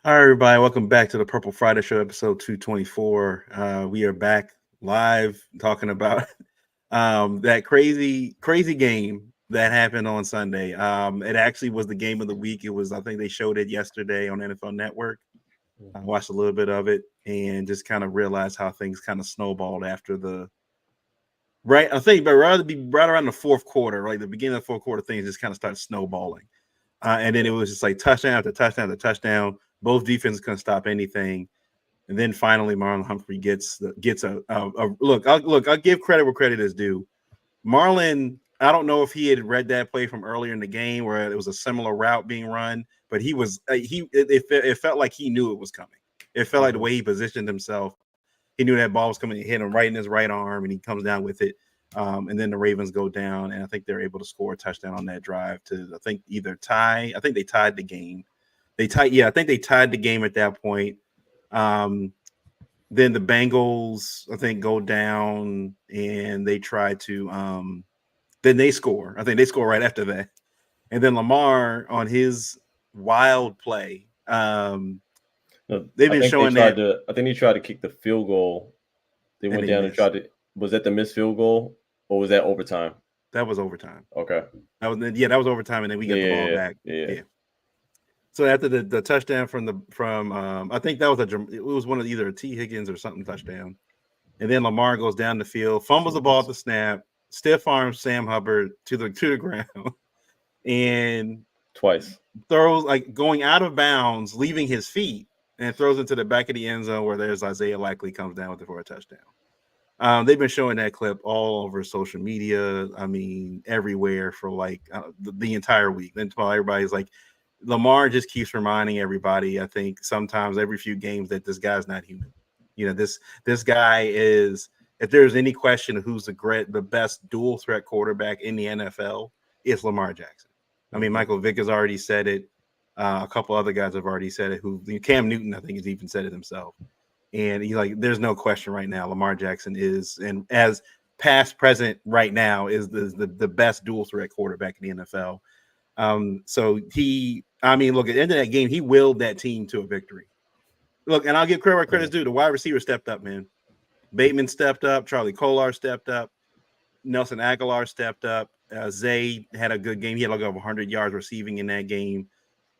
All right, everybody, welcome back to the Purple Friday Show, episode 224. We are back live talking about that crazy game that happened on Sunday. It actually was the game of the week. It was, I think they showed it yesterday on NFL Network. I watched a little bit of it and just kind of realized how things kind of snowballed after the right. I think, but rather be right around the fourth quarter, right? The beginning of the fourth quarter, things just kind of started snowballing. And then it was just like touchdown after touchdown after touchdown. Both defenses couldn't stop anything. And then finally, Marlon Humphrey gets a look. I'll give credit where credit is due. Marlon, I don't know if he had read that play from earlier in the game where it was a similar route being run, but he was it felt like he knew it was coming. It felt like the way he positioned himself, he knew that ball was coming to hit him right in his right arm, and he comes down with it. And then the Ravens go down, and I think they're able to score a touchdown on that drive to, I think, either tie. I think they tied the game. I think they tied the game at that point. Then the Bengals, I think, go down and they try to then they score. I think they score right after that. And then Lamar on his wild play. No, They've I been think they showing tried that. to. I think they tried to kick the field goal. They And went they down and missed. tried to. Was that the missed field goal, or was that overtime? That was overtime. Okay. That was overtime, and then we got the ball back. Yeah. So after the touchdown from I think that was it was one of either a T Higgins or something touchdown. And then Lamar goes down the field, fumbles the ball at the snap, stiff arms Sam Hubbard to the ground, and Twice. throws like going out of bounds, leaving his feet, and throws into the back of the end zone where there's Isaiah Likely comes down with it for a touchdown. They've been showing that clip all over social media. I mean, everywhere for like the entire week. Then everybody's like, Lamar just keeps reminding everybody, I think sometimes every few games, that this guy's not human. You know, this guy is, if there's any question of who's the best dual threat quarterback in the NFL, it's Lamar Jackson. I mean, Michael Vick has already said it. A couple other guys have already said it. Cam Newton, I think, has even said it himself. And he's like, there's no question right now, Lamar Jackson is, and as past, present, right now, is the best dual threat quarterback in the NFL. So look, at the end of that game, he willed that team to a victory. Look, and I'll give credit where credit's due. The wide receiver stepped up, man. Bateman stepped up. Charlie Kolar stepped up. Nelson Aguilar stepped up. Zay had a good game. He had like over 100 yards receiving in that game.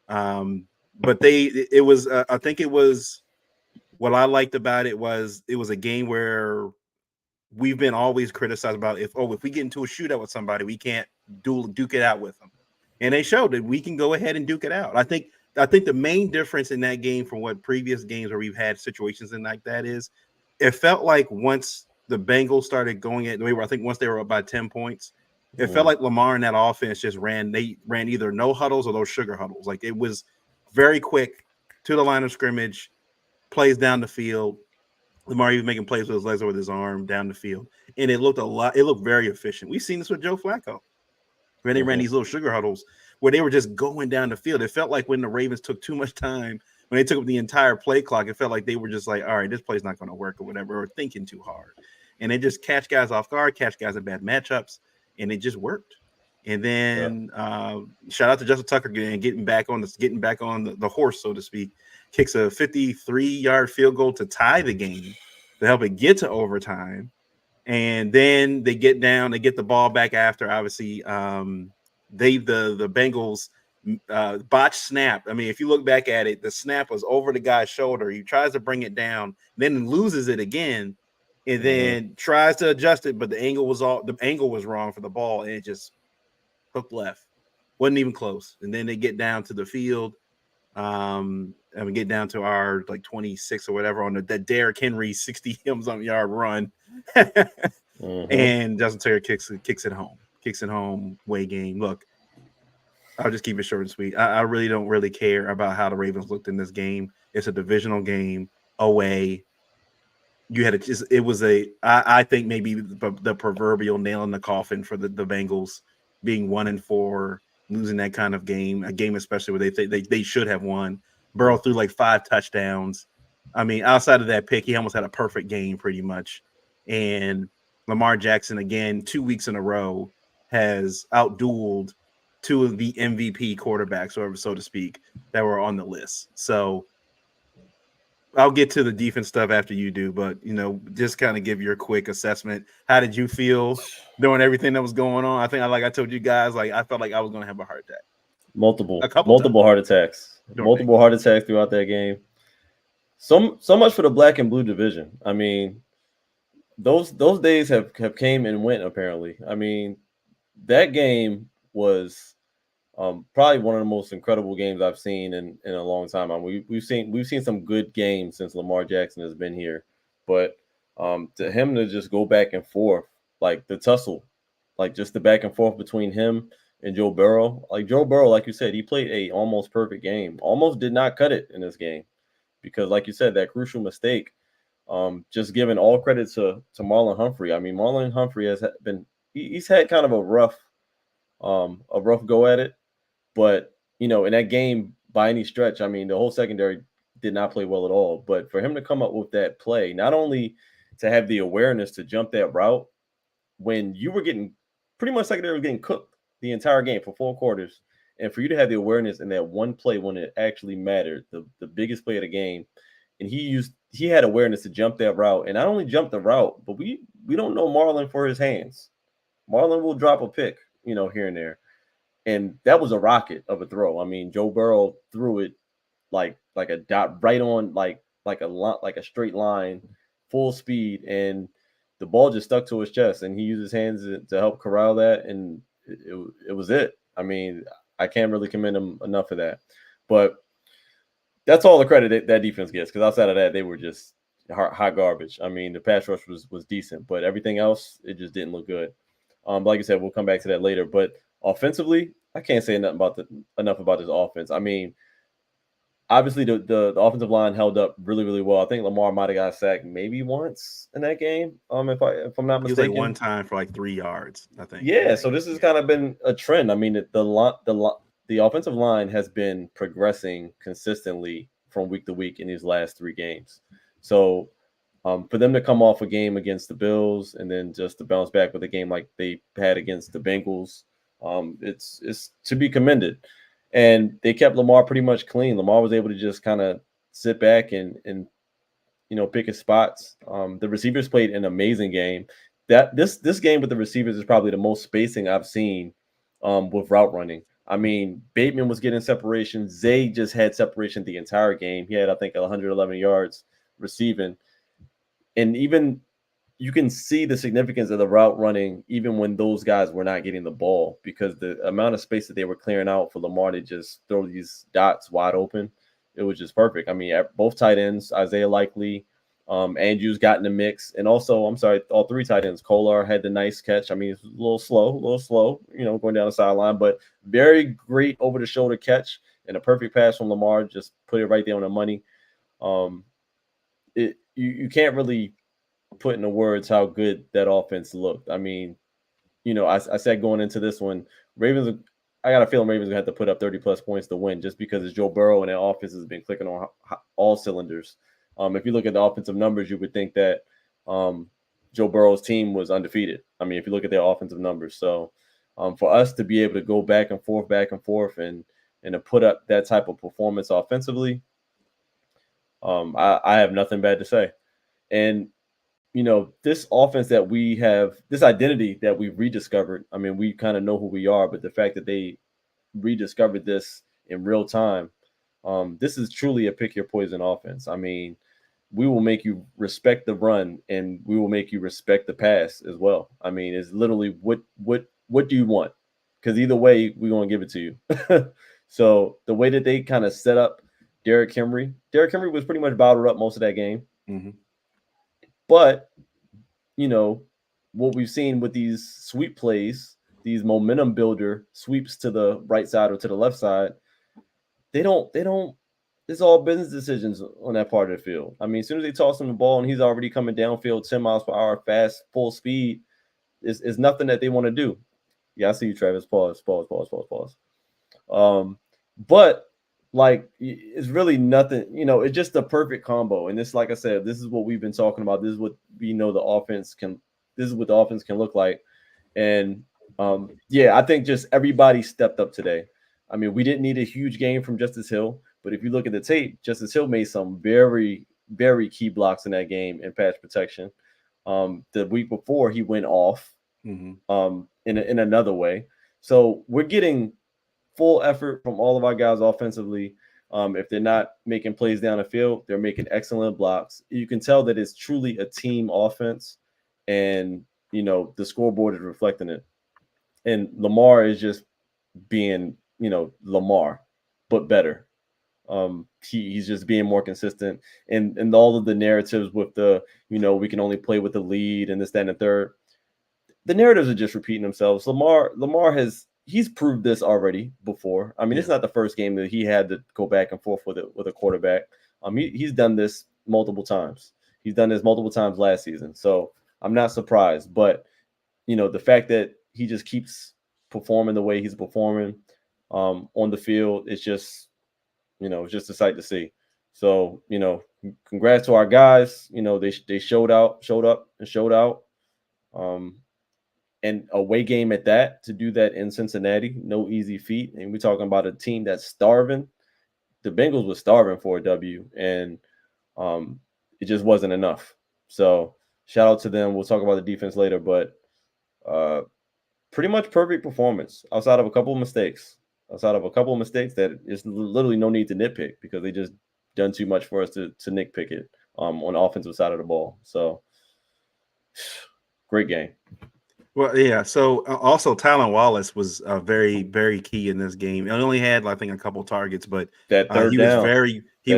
But I think it was, what I liked about it was a game where we've been always criticized about if we get into a shootout with somebody, we can't duke it out with them. And they showed that we can go ahead and duke it out. I think the main difference in that game from what previous games where we've had situations in like that is, it felt like once the Bengals started going at the way where I think once they were up by 10 points, it felt like Lamar and that offense just ran either no huddles or those sugar huddles. Like it was very quick to the line of scrimmage, plays down the field. Lamar was making plays with his legs or with his arm down the field. And it looked very efficient. We've seen this with Joe Flacco. When they ran these little sugar huddles where they were just going down the field. It felt like when the Ravens took too much time, when they took up the entire play clock, it felt like they were just like, all right, this play's not going to work or whatever, or thinking too hard. And they just catch guys off guard, catch guys in bad matchups, and it just worked. And then shout out to Justin Tucker again, getting back on the horse, so to speak. Kicks a 53-yard field goal to tie the game to help it get to overtime. And then they get down, they get the ball back after, obviously, the Bengals botched snap. I mean, if you look back at it, the snap was over the guy's shoulder. He tries to bring it down, then loses it again, and then tries to adjust it, but the angle was wrong for the ball, and it just hooked left. Wasn't even close. And then they get down to the field. And we get down to our like 26 or whatever on that Derrick Henry 60-something yard run. And Justin Tucker kicks it home, way game. Look, I'll just keep it short and sweet. I really don't really care about how the Ravens looked in this game. It's a divisional game away. I think maybe the proverbial nail in the coffin for the Bengals being 1-4, losing that kind of game, a game especially where they should have won. Burrow threw like 5 touchdowns. I mean, outside of that pick, he almost had a perfect game pretty much. And Lamar Jackson, again, 2 weeks in a row, has outdueled 2 of the MVP quarterbacks, or so to speak, that were on the list. So I'll get to the defense stuff after you do, but just kind of give your quick assessment. How did you feel during everything that was going on? I think I told you guys, like I felt like I was going to have a heart attack. Multiple A couple times. heart attacks. Multiple heart attacks throughout that game. So much for the black and blue division. I mean, those days have came and went. Apparently, I mean, that game was probably one of the most incredible games I've seen in a long time. I mean, we've seen some good games since Lamar Jackson has been here, but to him to just go back and forth, like the tussle, like just the back and forth between him and Joe Burrow. Like Joe Burrow, like you said, he played a almost perfect game. Almost did not cut it in this game because, like you said, that crucial mistake. Just giving all credit to Marlon Humphrey. I mean, Marlon Humphrey has been he's had kind of a rough go at it. But, in that game, by any stretch, I mean, the whole secondary did not play well at all. But for him to come up with that play, not only to have the awareness to jump that route when you were getting pretty much secondary was getting cooked the entire game for 4 quarters, and for you to have the awareness in that one play when it actually mattered, the biggest play of the game, and he had awareness to jump that route, and not only jump the route, but we don't know Marlon for his hands. Marlon will drop a pick, here and there. And that was a rocket of a throw. I mean, Joe Burrow threw it like a dot right on, like a straight line, full speed, and the ball just stuck to his chest. And he used his hands to help corral that, and it was it. I mean, I can't really commend him enough for that. But that's all the credit that defense gets, because outside of that, they were just hot garbage. I mean, the pass rush was decent, but everything else, it just didn't look good. Like I said, we'll come back to that later, but offensively, I can't say enough about this offense. I mean, obviously the offensive line held up really, really well. I think Lamar might have got sacked maybe once in that game. If I'm not mistaken, he was like one time for like 3 yards, I think. Yeah, so this has kind of been a trend. I mean, the offensive line has been progressing consistently from week to week in these last 3 games. So for them to come off a game against the Bills and then just to bounce back with a game like they had against the Bengals, it's to be commended. And they kept Lamar pretty much clean. Lamar was able to just kind of sit back and pick his spots. The receivers played an amazing game. This game with the receivers is probably the most spacing I've seen with route running. I mean, Bateman was getting separation. Zay just had separation the entire game. He had, I think, 111 yards receiving. And even you can see the significance of the route running even when those guys were not getting the ball, because the amount of space that they were clearing out for Lamar to just throw these dots wide open, it was just perfect. I mean, both tight ends, Isaiah Likely, Andrews got in the mix. And also, all 3 tight ends. Kolar had the nice catch. I mean, it's a little slow, going down the sideline, but very great over-the-shoulder catch and a perfect pass from Lamar. Just put it right there on the money. You can't really put into words how good that offense looked. I mean, I said going into this one, Ravens, I got a feeling Ravens going to have to put up 30-plus points to win, just because it's Joe Burrow and their offense has been clicking on all cylinders. If you look at the offensive numbers, you would think that Joe Burrow's team was undefeated. I mean, if you look at their offensive numbers. So for us to be able to go back and forth and to put up that type of performance offensively, I have nothing bad to say. And this offense that we have, this identity that we've rediscovered, I mean, we kind of know who we are, but the fact that they rediscovered this in real time, this is truly a pick your poison offense. I mean, we will make you respect the run, and we will make you respect the pass as well. I mean, it's literally what do you want? Because either way, we're going to give it to you. So the way that they kind of set up Derrick Henry was pretty much bottled up most of that game. Mm-hmm. But, what we've seen with these sweep plays, these momentum builder sweeps to the right side or to the left side, they don't, it's all business decisions on that part of the field. I mean, as soon as they toss him the ball and he's already coming downfield 10 miles per hour, fast, full speed, is nothing that they want to do. Yeah, I see you, Travis. Pause. But like, it's really nothing, it's just the perfect combo. And this, like I said, this is what we've been talking about. This is what we know this is what the offense can look like. And I think just everybody stepped up today. I mean, we didn't need a huge game from Justice Hill, but if you look at the tape, Justice Hill made some very very key blocks in that game in pass protection. The week before, he went off in another way. So we're getting full effort from all of our guys offensively. If they're not making plays down the field, they're making excellent blocks. You can tell that it's truly a team offense, and the scoreboard is reflecting it. And Lamar is just being, Lamar, but better. He's just being more consistent, and all of the narratives with the, we can only play with the lead and this, that, and the third. The narratives are just repeating themselves. Lamar he's proved this already before. I mean, It's not the first game that he had to go back and forth with a quarterback. He's done this multiple times. He's done this multiple times last season. So I'm not surprised. But, the fact that he just keeps performing the way he's performing on the field, it's just, it's just a sight to see. So, congrats to our guys. They showed up and showed out. And away game at that, to do that in Cincinnati, no easy feat. And we're talking about a team that's starving. The Bengals were starving for a W, and it just wasn't enough. So shout out to them. We'll talk about the defense later, but pretty much perfect performance outside of a couple of mistakes. That is literally no need to nitpick, because they just done too much for us to nitpick it on the offensive side of the ball. So great game. Well, yeah. So also, Tylan Wallace was very, very key in this game. He only had, I think, a couple targets, but that third he down. was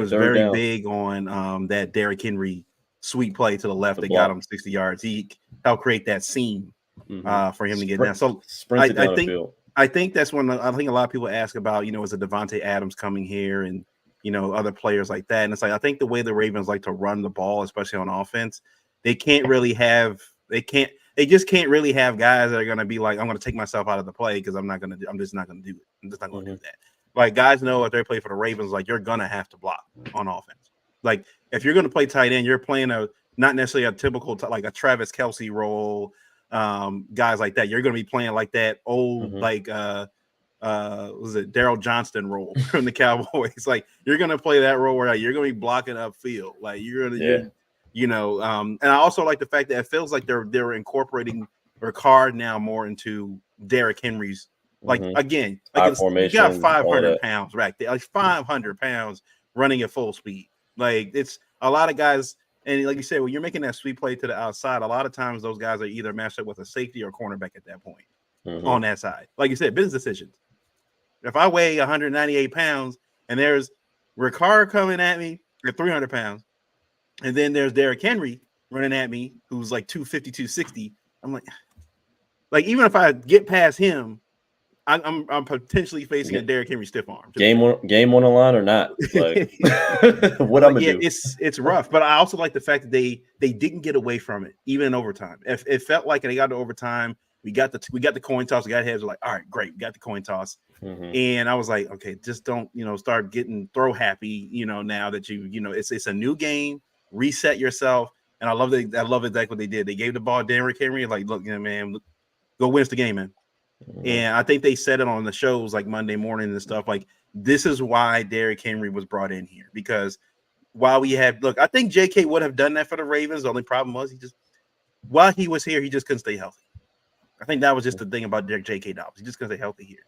very big on that Derrick Henry sweet play to the left that got him 60 yards. He helped create that seam for him to get down. So I think that's when I think a lot of people ask about, is it Devontae Adams coming here and other players like that. And it's like, I think the way the Ravens like to run the ball, especially on offense, they just can't really have guys that are going to be like, I'm going to take myself out of the play because I'm just not going to do it. I'm just not going to do that. Like, guys know if they play for the Ravens, like, you're going to have to block on offense. Like, if you're going to play tight end, you're playing not necessarily a typical, like a Travis Kelce role, guys like that. You're going to be playing like that old, was it Daryl Johnston role from the Cowboys? Like, you're going to play that role where you're going to be blocking upfield. Like, and I also like the fact that it feels like they're incorporating Ricard now more into Derrick Henry's. Like, again, like you got 500 pounds right there, like 500 pounds running at full speed. Like, it's a lot of guys. And like you said, when you're making that sweep play to the outside, a lot of times those guys are either matched up with a safety or cornerback at that point on that side. Like you said, business decisions. If I weigh 198 pounds and there's Ricard coming at me at 300 pounds, and then there's Derrick Henry running at me, who's like 250, 260. I'm like even if I get past him, I'm potentially facing a Derrick Henry stiff arm. Game on the line or not? Like, what I'm gonna do? It's rough, but I also like the fact that they didn't get away from it, even in overtime. It felt like they got to overtime. We got the coin toss. We got heads. We're like, all right, great, we got the coin toss. And I was like, okay, just don't start getting throw happy. Now that it's a new game. Reset yourself, and I love exactly what they did. They gave the ball to Derrick Henry, like, look, man, go win us the game, man. And I think they said it on the shows like Monday morning and stuff. Like, this is why Derrick Henry was brought in here, because while I think JK would have done that for the Ravens. The only problem was while he was here, he just couldn't stay healthy. I think that was just the thing about JK Dobbins. He just couldn't stay healthy here.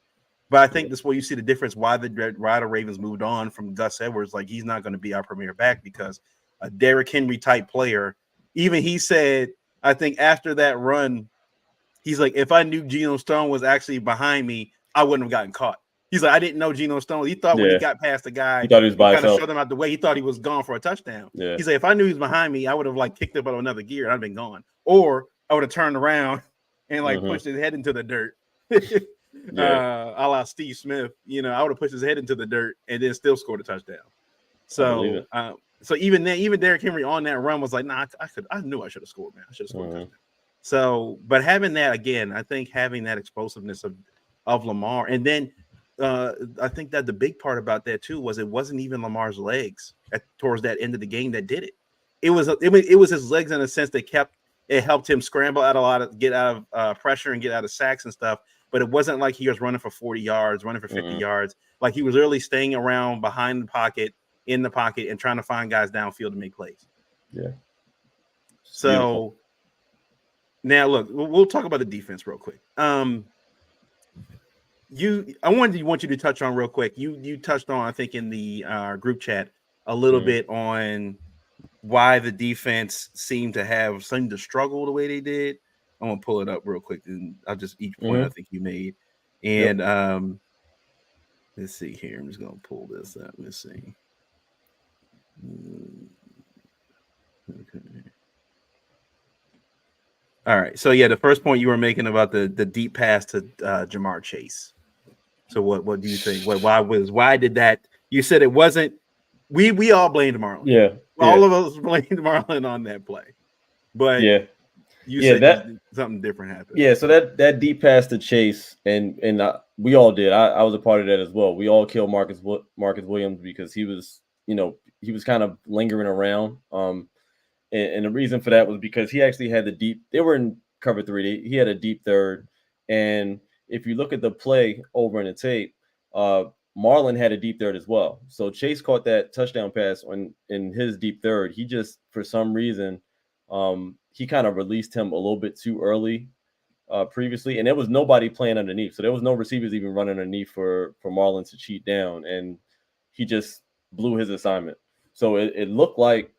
But I think that's where you see the difference why the Ravens moved on from Gus Edwards. Like, he's not going to be our premier back, because a Derrick Henry type player, even he said, I think after that run, he's like, if I knew Geno Stone was actually behind me, I wouldn't have gotten caught. He's like, I didn't know Geno Stone. He thought when he got past the guy, he thought he was by kind of himself. showed him out the way. He thought he was gone for a touchdown. Yeah. He's like, if I knew he was behind me, I would have like kicked up on another gear and I'd been gone. Or I would have turned around and like pushed his head into the dirt. A la Steve Smith. I would have pushed his head into the dirt and then still scored a touchdown. So so even Derrick Henry on that run was like, nah, I knew I should have scored, man. I should have scored a touchdown. So, but having that again, I think having that explosiveness of Lamar, and then I think that the big part about that too was it wasn't even Lamar's legs towards that end of the game that did it. It was his legs in a sense that helped him scramble get out of pressure and get out of sacks and stuff. But it wasn't like he was running for 40 yards, running for 50 yards. Like, he was really staying around behind the pocket in the pocket and trying to find guys downfield to make plays. Yeah. So beautiful. Now look, we'll talk about the defense real quick. I want you to touch on real quick. You touched on, I think, in the group chat a little bit on why the defense seemed to struggle the way they did. I'm gonna pull it up real quick, and I'll just each point I think you made. And let's see here. I'm just gonna pull this up. Let's see. Okay. All right. So yeah, the first point you were making about the deep pass to Jamar Chase. So what do you think? Why did that? You said it wasn't. We all blamed Marlon. Yeah. All of us blamed Marlon on that play. But you said that something different happened. Yeah, so that deep pass to Chase, and we all did. I was a part of that as well. We all killed Marcus Williams because he was kind of lingering around. And the reason for that was because he actually had the deep. They were in cover 3. He had a deep third, and if you look at the play over in the tape, Marlon had a deep third as well. So Chase caught that touchdown pass in his deep third. He just, for some reason, he kind of released him a little bit too early previously, and there was nobody playing underneath. So there was no receivers even running underneath for Marlon to cheat down, and he just blew his assignment. So it looked like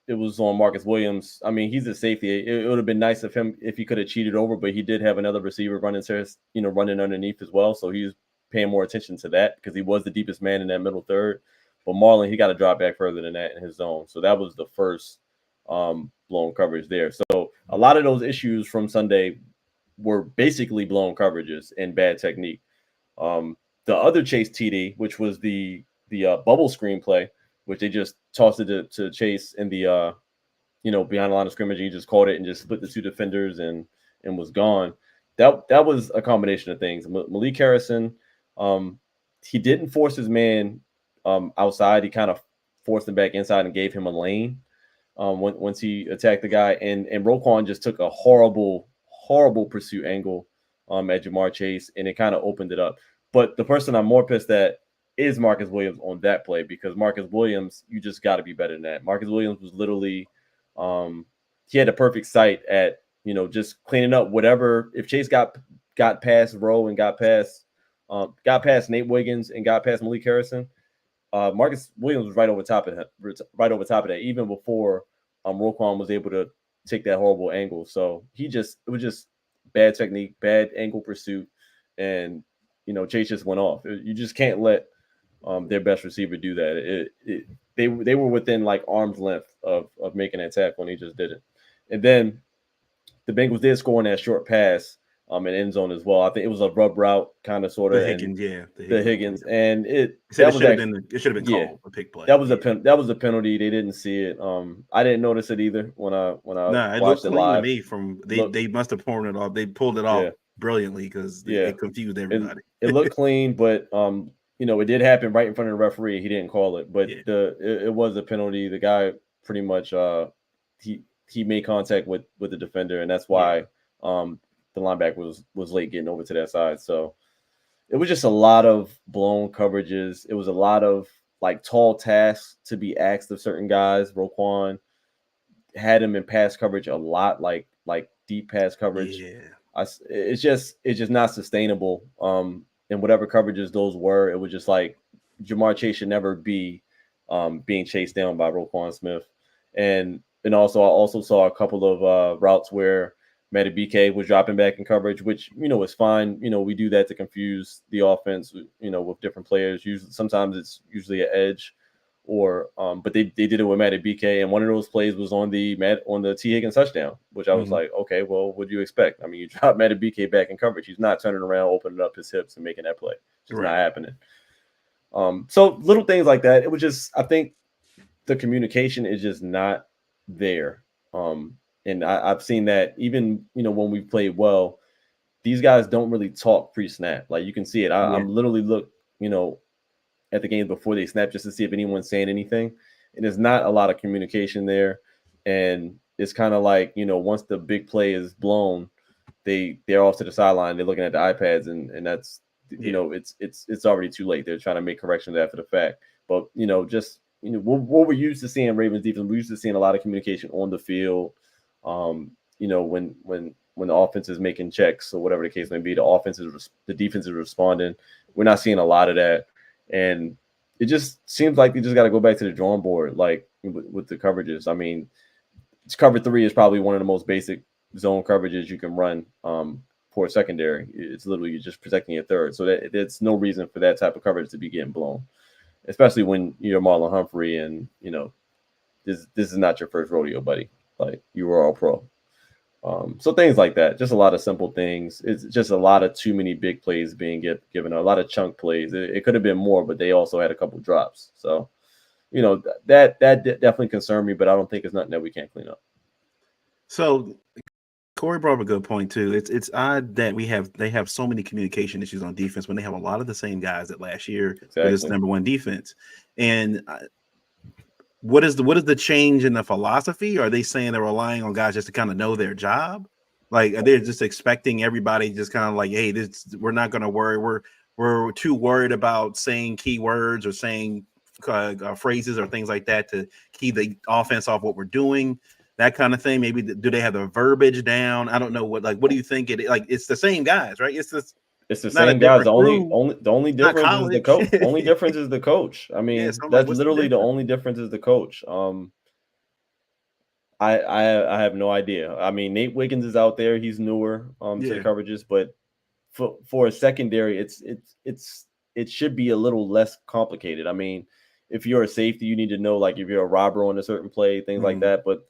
it was on Marcus Williams. I mean, he's a safety. It would have been nice if he could have cheated over, but he did have another receiver running underneath as well. So he was paying more attention to that because he was the deepest man in that middle third. But Marlon, he got to drop back further than that in his zone. So that was the first blown coverage there. So a lot of those issues from Sunday were basically blown coverages and bad technique. The other Chase TD, which was the bubble screen play, which they just tossed it to Chase in the behind the line of scrimmage, and he just caught it and just split the two defenders and was gone. That was a combination of things. Malik Harrison, he didn't force his man outside. He kind of forced him back inside and gave him a lane once he attacked the guy. And Roquan just took a horrible pursuit angle at Jamar Chase, and it kind of opened it up. But the person I'm more pissed at is Marcus Williams on that play, because Marcus Williams, you just got to be better than that. Marcus Williams was literally, he had a perfect sight at, just cleaning up whatever. If Chase got past Rowe and got past Nate Wiggins and got past Malik Harrison, Marcus Williams was right over top of that, even before Roquan was able to take that horrible angle. So it was just bad technique, bad angle pursuit, and Chase just went off. You just can't let their best receiver do that. They were within like arm's length of making that tackle, and he just didn't. And then the Bengals did score on that short pass in end zone as well. I think it was a rub route kind of sort of. The Higgins, and it should have been called a pick play. That was a penalty. They didn't see it. I didn't notice it either when I watched it live. They must have pulled it off. They pulled it off brilliantly because it confused everybody. It looked clean, but it did happen right in front of the referee. He didn't call it, but it was a penalty. The guy pretty much he made contact with the defender, and that's why the linebacker was late getting over to that side. So it was just a lot of blown coverages. It was a lot of like tall tasks to be asked of certain guys. Roquan had him in pass coverage a lot, like deep pass coverage. Yeah. It's just not sustainable. And whatever coverages those were, it was just like Jamar Chase should never be being chased down by Roquan Smith. And also I also saw a couple of routes where Matty BK was dropping back in coverage, which is fine. We do that to confuse the offense, with different players. Sometimes it's usually an edge, but they did it with Matty BK, and one of those plays was on the T Higgins touchdown, which I was like, okay, well, what do you expect? I mean, you drop Matty BK back in coverage, he's not turning around, opening up his hips and making that play. It's not happening. So little things like that. It was just, I think the communication is just not there. And I've seen that even, when we played well, these guys don't really talk pre-snap. Like you can see it. I'm literally at the games before they snap just to see if anyone's saying anything. And there's not a lot of communication there. And it's kind of like, once the big play is blown, they're off to the sideline. They're looking at the iPads and that's, it's already too late. They're trying to make corrections after the fact. But just what we're used to seeing Ravens defense, we're used to seeing a lot of communication on the field. When the offense is making checks or whatever the case may be, the defense is responding. We're not seeing a lot of that, and it just seems like you just got to go back to the drawing board, like with the coverages. I mean, cover 3 is probably one of the most basic zone coverages you can run for a secondary. It's literally just protecting your third, so that's no reason for that type of coverage to be getting blown, especially when you're Marlon Humphrey and this is not your first rodeo, buddy. Like, you were all pro. So things like that, just a lot of simple things. It's just a lot of too many big plays being given, a lot of chunk plays. It could have been more, but they also had a couple drops. So, that definitely concerned me, but I don't think it's nothing that we can't clean up. So Corey brought up a good point too. It's odd that they have so many communication issues on defense when they have a lot of the same guys that last year for this number one defense. And what is the change in the philosophy? Are they saying they're relying on guys just to kind of know their job? Like, are they just expecting everybody just kind of like, hey, we're not going to worry. We're too worried about saying keywords or saying phrases or things like that to keep the offense off what we're doing. That kind of thing. Maybe do they have the verbiage down? I don't know what do you think it's the same guys, right? It's the same guys. The only difference is the coach. Only difference is the coach. I mean, that's literally the only difference is the coach. I have no idea. I mean, Nate Wiggins is out there. He's newer to the coverages, but for a secondary, it should be a little less complicated. I mean, if you're a safety, you need to know, like, if you're a robber on a certain play, things like that. But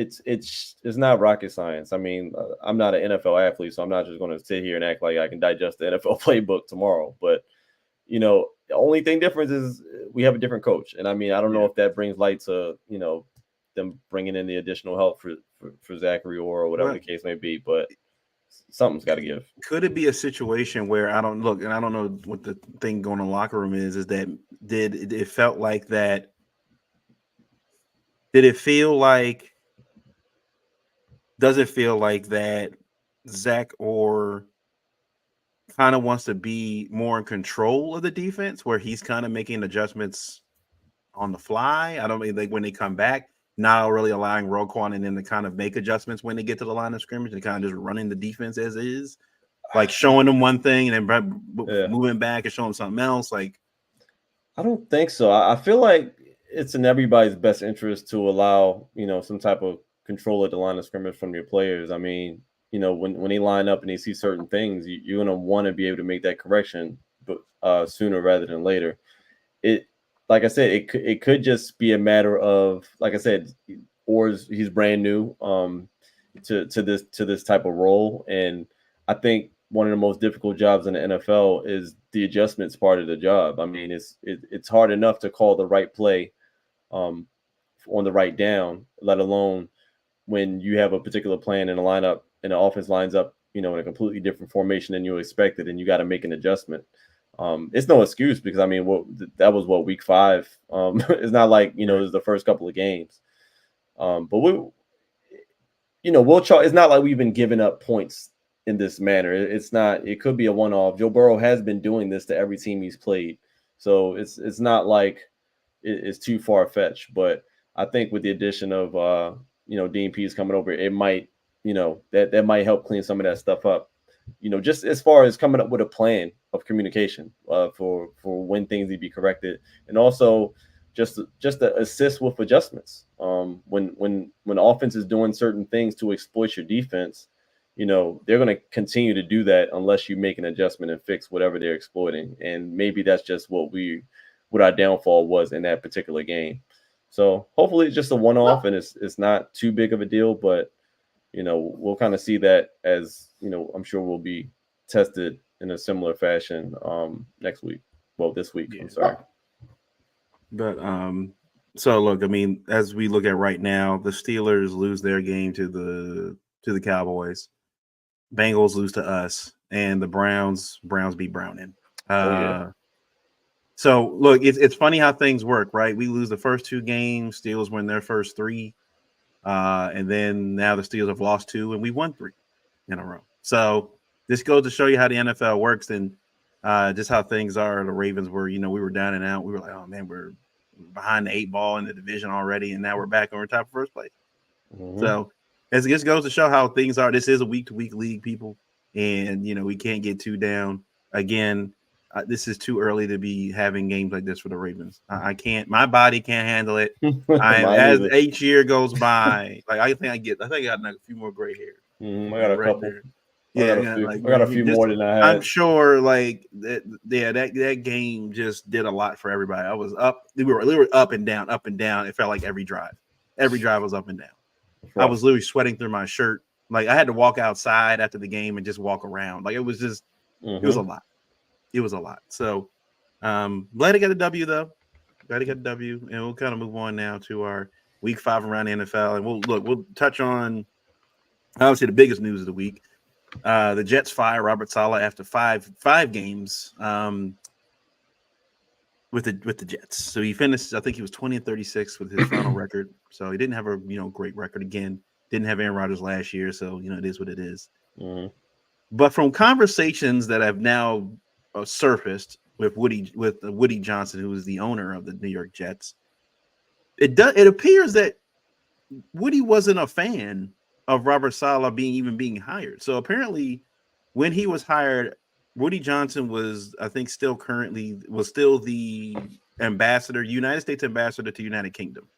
it's not rocket science. I mean, I'm not an NFL athlete, so I'm not just going to sit here and act like I can digest the NFL playbook tomorrow. But the only thing difference is we have a different coach, and I mean, I don't know if that brings light to them bringing in the additional help for Zachary or whatever the case may be, but something's got to give. Could it be a situation where I don't know what the thing going in the locker room is that it felt like that? Did it feel like? Does it feel like that Zach Orr kind of wants to be more in control of the defense, where he's kind of making adjustments on the fly? I don't mean, like, when they come back, not really allowing Roquan and then to kind of make adjustments when they get to the line of scrimmage and kind of just running the defense as is, like showing them one thing and then moving back and showing them something else. Like, I don't think so. I feel like it's in everybody's best interest to allow some type of control at the line of scrimmage from your players. I mean, when they line up and they see certain things, you're going to want to be able to make that correction, but sooner rather than later. Like I said, it could just be a matter of, like I said, he's brand new to this type of role, and I think one of the most difficult jobs in the NFL is the adjustments part of the job. I mean, it's hard enough to call the right play on the right down, let alone when you have a particular plan in a lineup and the offense lines up, in a completely different formation than you expected, and you got to make an adjustment. It's no excuse, because I mean, that was week 5. It's not like it was the first couple of games. But we'll try. It's not like we've been giving up points in this manner. It's not. It could be a one-off. Joe Burrow has been doing this to every team he's played, so it's not like it's too far-fetched. But I think with the addition of Dean Pease coming over, it might that might help clean some of that stuff up. Just as far as coming up with a plan of communication for when things need to be corrected, and also just to assist with adjustments. When offense is doing certain things to exploit your defense, they're going to continue to do that unless you make an adjustment and fix whatever they're exploiting. And maybe that's just what our downfall was in that particular game. So hopefully it's just a one-off and it's not too big of a deal, but we'll kind of see that as, I'm sure we'll be tested in a similar fashion next week. Well, this week, I'm sorry. But so look, I mean, as we look at right now, the Steelers lose their game to the Cowboys. Bengals lose to us, and the Browns beat Browning. So look, it's funny how things work, right? We lose the first 2 games, Steelers win their first 3, and then now the Steelers have lost 2, and we won 3 in a row. So this goes to show you how the NFL works. And just how things are. The Ravens were, we were down and out. We were like, oh man, we're behind the 8 ball in the division already, and now we're back on top of first place. Mm-hmm. So as it just goes to show how things are. This is a week-to-week league, people, and we can't get too down. Again, this is too early to be having games like this for the Ravens. I can't. My body can't handle it. Mine As either. each year goes by, like I think I got like a few more gray hairs. I got a Right couple. there. I got a Yeah, few. like I got right a here. few Just, more than I I'm had. sure, like that. Yeah, that game just did a lot for everybody. I was up. We were up and down, up and down. It felt like every drive was up and down. I Rough. was literally sweating through my shirt. Like I had to walk outside after the game and just walk around. Like it was a lot. It was a lot. So glad to get a W though. Glad to get a W. And we'll kind of move on now to our week 5 around the NFL. And we'll touch on obviously the biggest news of the week. The Jets fire Robert Saleh after five games with the Jets. So he finished, I think he was 20-36 with his final record. So he didn't have a great record again. Didn't have Aaron Rodgers last year, so it is what it is. Mm-hmm. But from conversations that have now surfaced with Woody Johnson, who is the owner of the New York Jets, it appears that Woody wasn't a fan of Robert Saleh being hired. So apparently, when he was hired, Woody Johnson was, I think, still the United States ambassador to United Kingdom,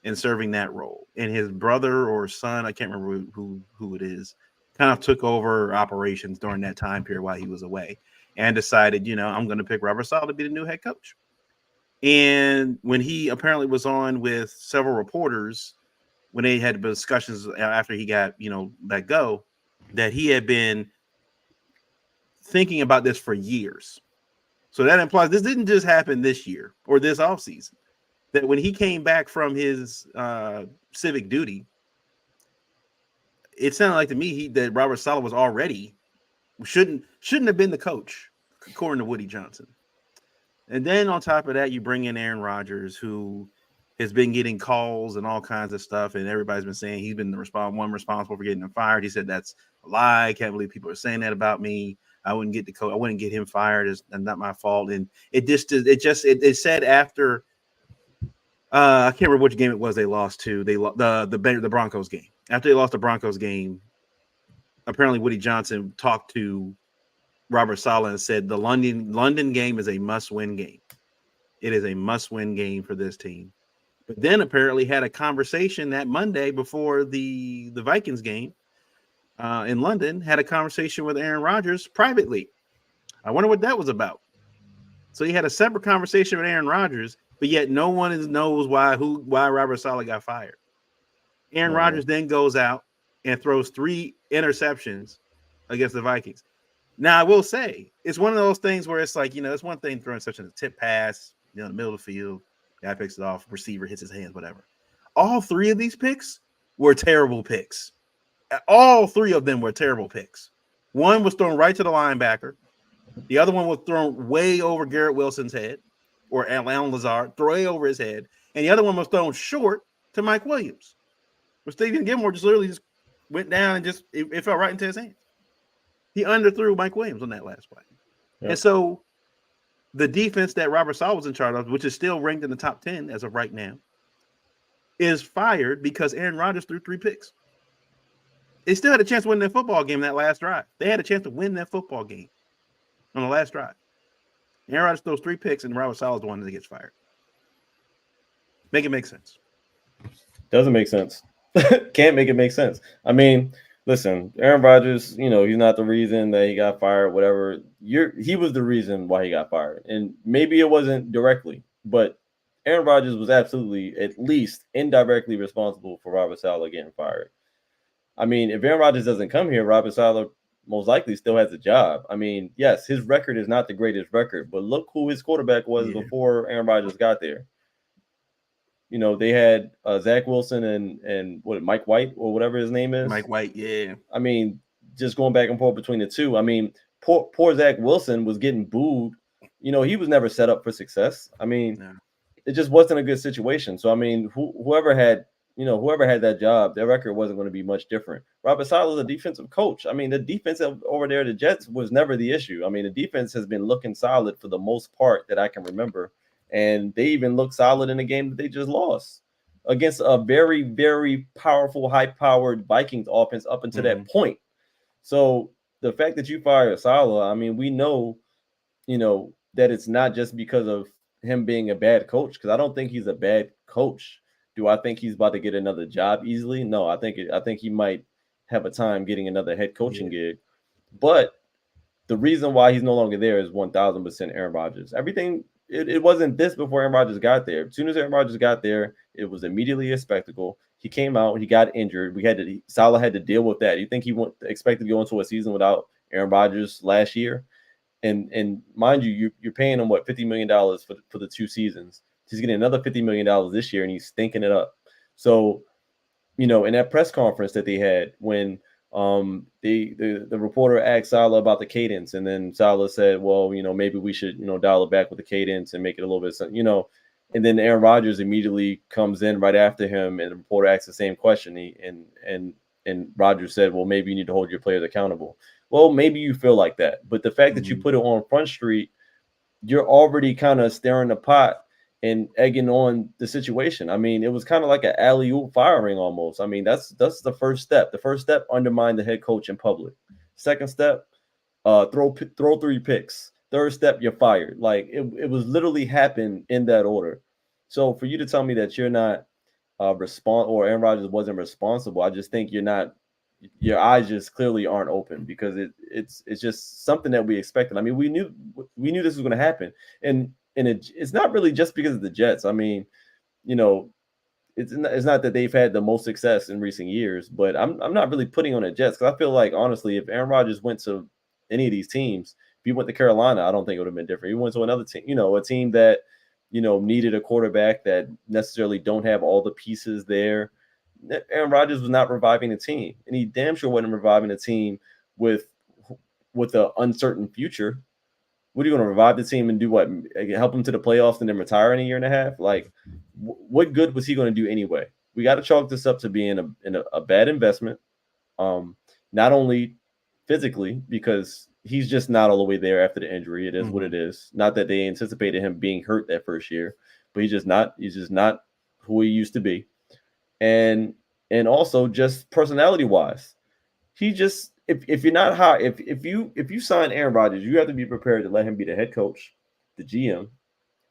and serving that role. And his brother or son, I can't remember who it is, kind of took over operations during that time period while he was away, and decided, I'm going to pick Robert Saleh to be the new head coach. And when he apparently was on with several reporters, when they had discussions after he got, let go, that he had been thinking about this for years. So that implies this didn't just happen this year or this offseason. That when he came back from his civic duty, it sounded like to me that Robert Saleh was already shouldn't have been the coach, according to Woody Johnson. And then on top of that, you bring in Aaron Rodgers, who has been getting calls and all kinds of stuff, and everybody's been saying he's been the one responsible for getting him fired. He said that's a lie. I can't believe people are saying that about me. I wouldn't get the coach. I wouldn't get him fired. It's not my fault. And it said after I can't remember which game it was they lost to. They the Broncos game. After they lost the Broncos game, apparently Woody Johnson talked to Robert Saleh and said the London game is a must-win game. It is a must-win game for this team. But then apparently had a conversation that Monday before the Vikings game in London, had a conversation with Aaron Rodgers privately. I wonder what that was about. So he had a separate conversation with Aaron Rodgers, but yet no one knows why Robert Saleh got fired. Aaron Rodgers then goes out and throws 3 interceptions against the Vikings. Now, I will say, it's one of those things where it's like, it's one thing throwing such a tip pass, in the middle of the field, guy picks it off, receiver hits his hands, whatever. All 3 of these picks were terrible picks. All 3 of them were terrible picks. One was thrown right to the linebacker. The other one was thrown way over Garrett Wilson's head, or Alan Lazard, way over his head. And the other one was thrown short to Mike Williams. But Stephen Gilmore just literally went down and it fell right into his hands. He underthrew Mike Williams on that last play. Yep. And so the defense that Robert Saleh was in charge of, which is still ranked in the top 10 as of right now, is fired because Aaron Rodgers threw 3 picks. They still had a chance to win that football game that last drive. They had a chance to win that football game on the last drive. Aaron Rodgers throws 3 picks, and Robert Saleh is the one that gets fired. Make it make sense. Doesn't make sense. Can't make it make sense. I mean, listen, Aaron Rodgers, he's not the reason that he got fired, whatever. He was the reason why he got fired. And maybe it wasn't directly, but Aaron Rodgers was absolutely, at least indirectly responsible for Robert Saleh getting fired. I mean, if Aaron Rodgers doesn't come here, Robert Saleh most likely still has a job. I mean, yes, his record is not the greatest record, but look who his quarterback was before Aaron Rodgers got there. They had Zach Wilson and Mike White or whatever his name is. Mike White, yeah. I mean, just going back and forth between the two. I mean, poor Zach Wilson was getting booed. He was never set up for success. I mean, It just wasn't a good situation. So, I mean, whoever had whoever had that job, their record wasn't going to be much different. Robert Saleh is a defensive coach. I mean, the defense over there, the Jets, was never the issue. I mean, the defense has been looking solid for the most part that I can remember. And they even looked solid in the game that they just lost against a very, very powerful, high-powered Vikings offense up until that point. So the fact that you fire Saleh, I mean, we know, that it's not just because of him being a bad coach, because I don't think he's a bad coach. Do I think he's about to get another job easily? No, I think he might have a time getting another head coaching gig. But the reason why he's no longer there is 1,000% Aaron Rodgers. Everything, it wasn't this before Aaron Rodgers got there. As soon as Aaron Rodgers got there, it was immediately a spectacle. He came out, he got injured. Saleh had to deal with that. You think he expected to go into a season without Aaron Rodgers last year? And mind you, you're paying him $50 million for the 2 seasons. He's getting another $50 million this year, and he's stinking it up. So, in that press conference that they had when the reporter asked Saleh about the cadence, and then Saleh said, well, maybe we should, dial it back with the cadence and make it a little bit, and then Aaron Rodgers immediately comes in right after him, and the reporter asks the same question. And Rodgers said, well, maybe you need to hold your players accountable. Well, maybe you feel like that, but the fact that you put it on Front Street, you're already kind of stirring the pot and egging on the situation. I mean, it was kind of like an alley-oop firing almost. I mean, that's the first step. The first step, undermine the head coach in public. Second step, throw 3 picks. Third step, you're fired. Like it was literally happened in that order. So for you to tell me that you're not or Aaron Rodgers wasn't responsible, I just think your eyes just clearly aren't open, because it's just something that we expected. I mean, we knew this was going to happen, and it's not really just because of the Jets. I mean, it's not that they've had the most success in recent years, but I'm not really putting on the Jets, because I feel like, honestly, if Aaron Rodgers went to any of these teams, if he went to Carolina, I don't think it would have been different. He went to another team, a team that needed a quarterback that necessarily don't have all the pieces there. Aaron Rodgers was not reviving the team, and he damn sure wasn't reviving the team with an uncertain future. What are you going to revive the team and do? What, help them to the playoffs and then retire in a year and a half? Like, what good was he going to do anyway? We got to chalk this up to being a bad investment. Not only physically, because he's just not all the way there after the injury. It is what it is. Not that they anticipated him being hurt that first year, but he's just not who he used to be. And also just personality wise, he just, if you're not high, if you sign Aaron Rodgers, you have to be prepared to let him be the head coach, the GM,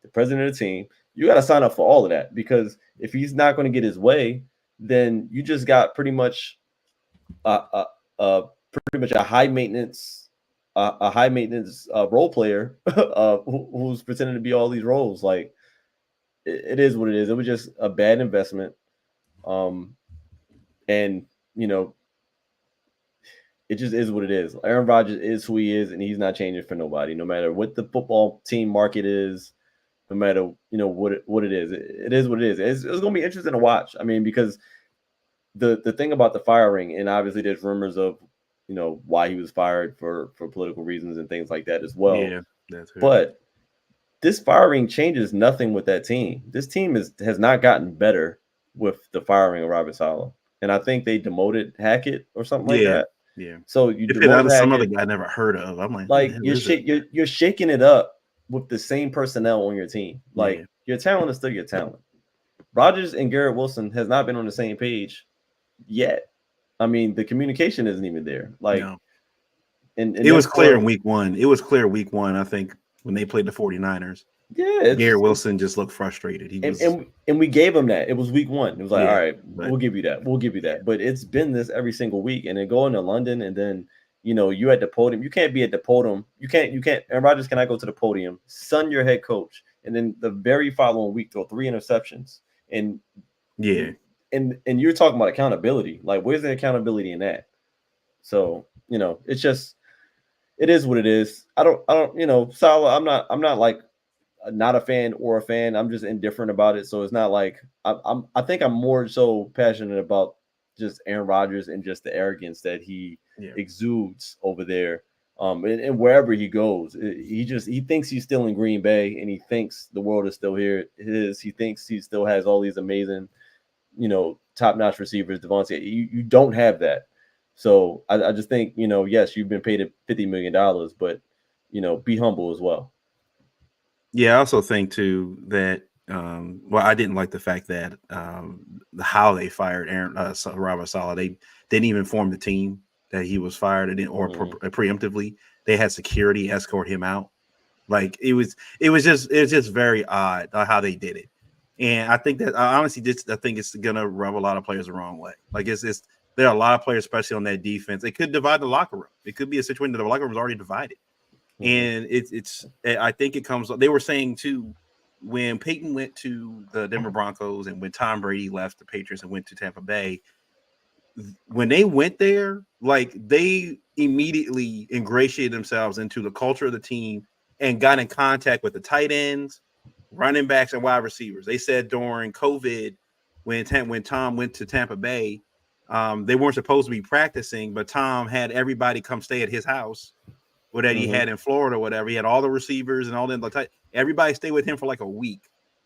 the president of the team. You got to sign up for all of that, because if he's not going to get his way, then you just got pretty much a high maintenance role player who's pretending to be all these roles. Like, it is what it is. It was just a bad investment. And it just is what it is. Aaron Rodgers is who he is, and he's not changing for nobody, no matter what the football team market is, no matter what it is. It is what it is. It's going to be interesting to watch. I mean, because the thing about the firing, and obviously there's rumors of why he was fired for political reasons and things like that as well. Yeah, that's true. But this firing changes nothing with that team. This team has not gotten better with the firing of Robert Saleh, and I think they demoted Hackett or something like that. Yeah. So you demote some other guy I never heard of. I'm like you're shaking it up with the same personnel on your team. Like, your talent is still your talent. Rodgers and Garrett Wilson has not been on the same page yet. I mean, the communication isn't even there. Like, and it was clear in week one. It was clear week one, I think, when they played the 49ers. Yeah, Garrett Wilson just looked frustrated. And we gave him that. It was week one. It was like, all right, we'll give you that. We'll give you that. But it's been this every single week. And then going to London, and then you at the podium. You can't be at the podium. You can't. Aaron Rodgers cannot go to the podium, son your head coach, and then the very following week throw 3 interceptions. And you're talking about accountability. Like, where's the accountability in that? So, it's just, it is what it is. I don't, Saleh, I'm not like not a fan or a fan. I'm just indifferent about it. So it's not like I think I'm more so passionate about just Aaron Rodgers and just the arrogance that he exudes over there. And wherever he goes, he thinks he's still in Green Bay, and he thinks the world is still here. He thinks he still has all these amazing, top-notch receivers, Devontae. You don't have that. So I just think, yes, you've been paid $50 million, but, be humble as well. Yeah, I also think too that I didn't like the fact that how they fired Robert Saleh. They didn't even form the team that he was fired, or preemptively. They had security escort him out. Like it was just very odd how they did it. And I think that I honestly I think it's gonna rub a lot of players the wrong way. Like it's there are a lot of players, especially on that defense. It could divide the locker room. It could be a situation that the locker room is already divided. And it's I think it comes. They were saying too, when Peyton went to the Denver Broncos and when Tom Brady left the Patriots and went to Tampa Bay, when they went there, like they immediately ingratiated themselves into the culture of the team and got in contact with the tight ends, running backs, and wide receivers. They said during COVID, when Tom went to Tampa Bay, they weren't supposed to be practicing, but Tom had everybody come stay at his house, whatever he had in Florida, whatever. He had all the receivers and all them. Everybody stayed with him for like a week.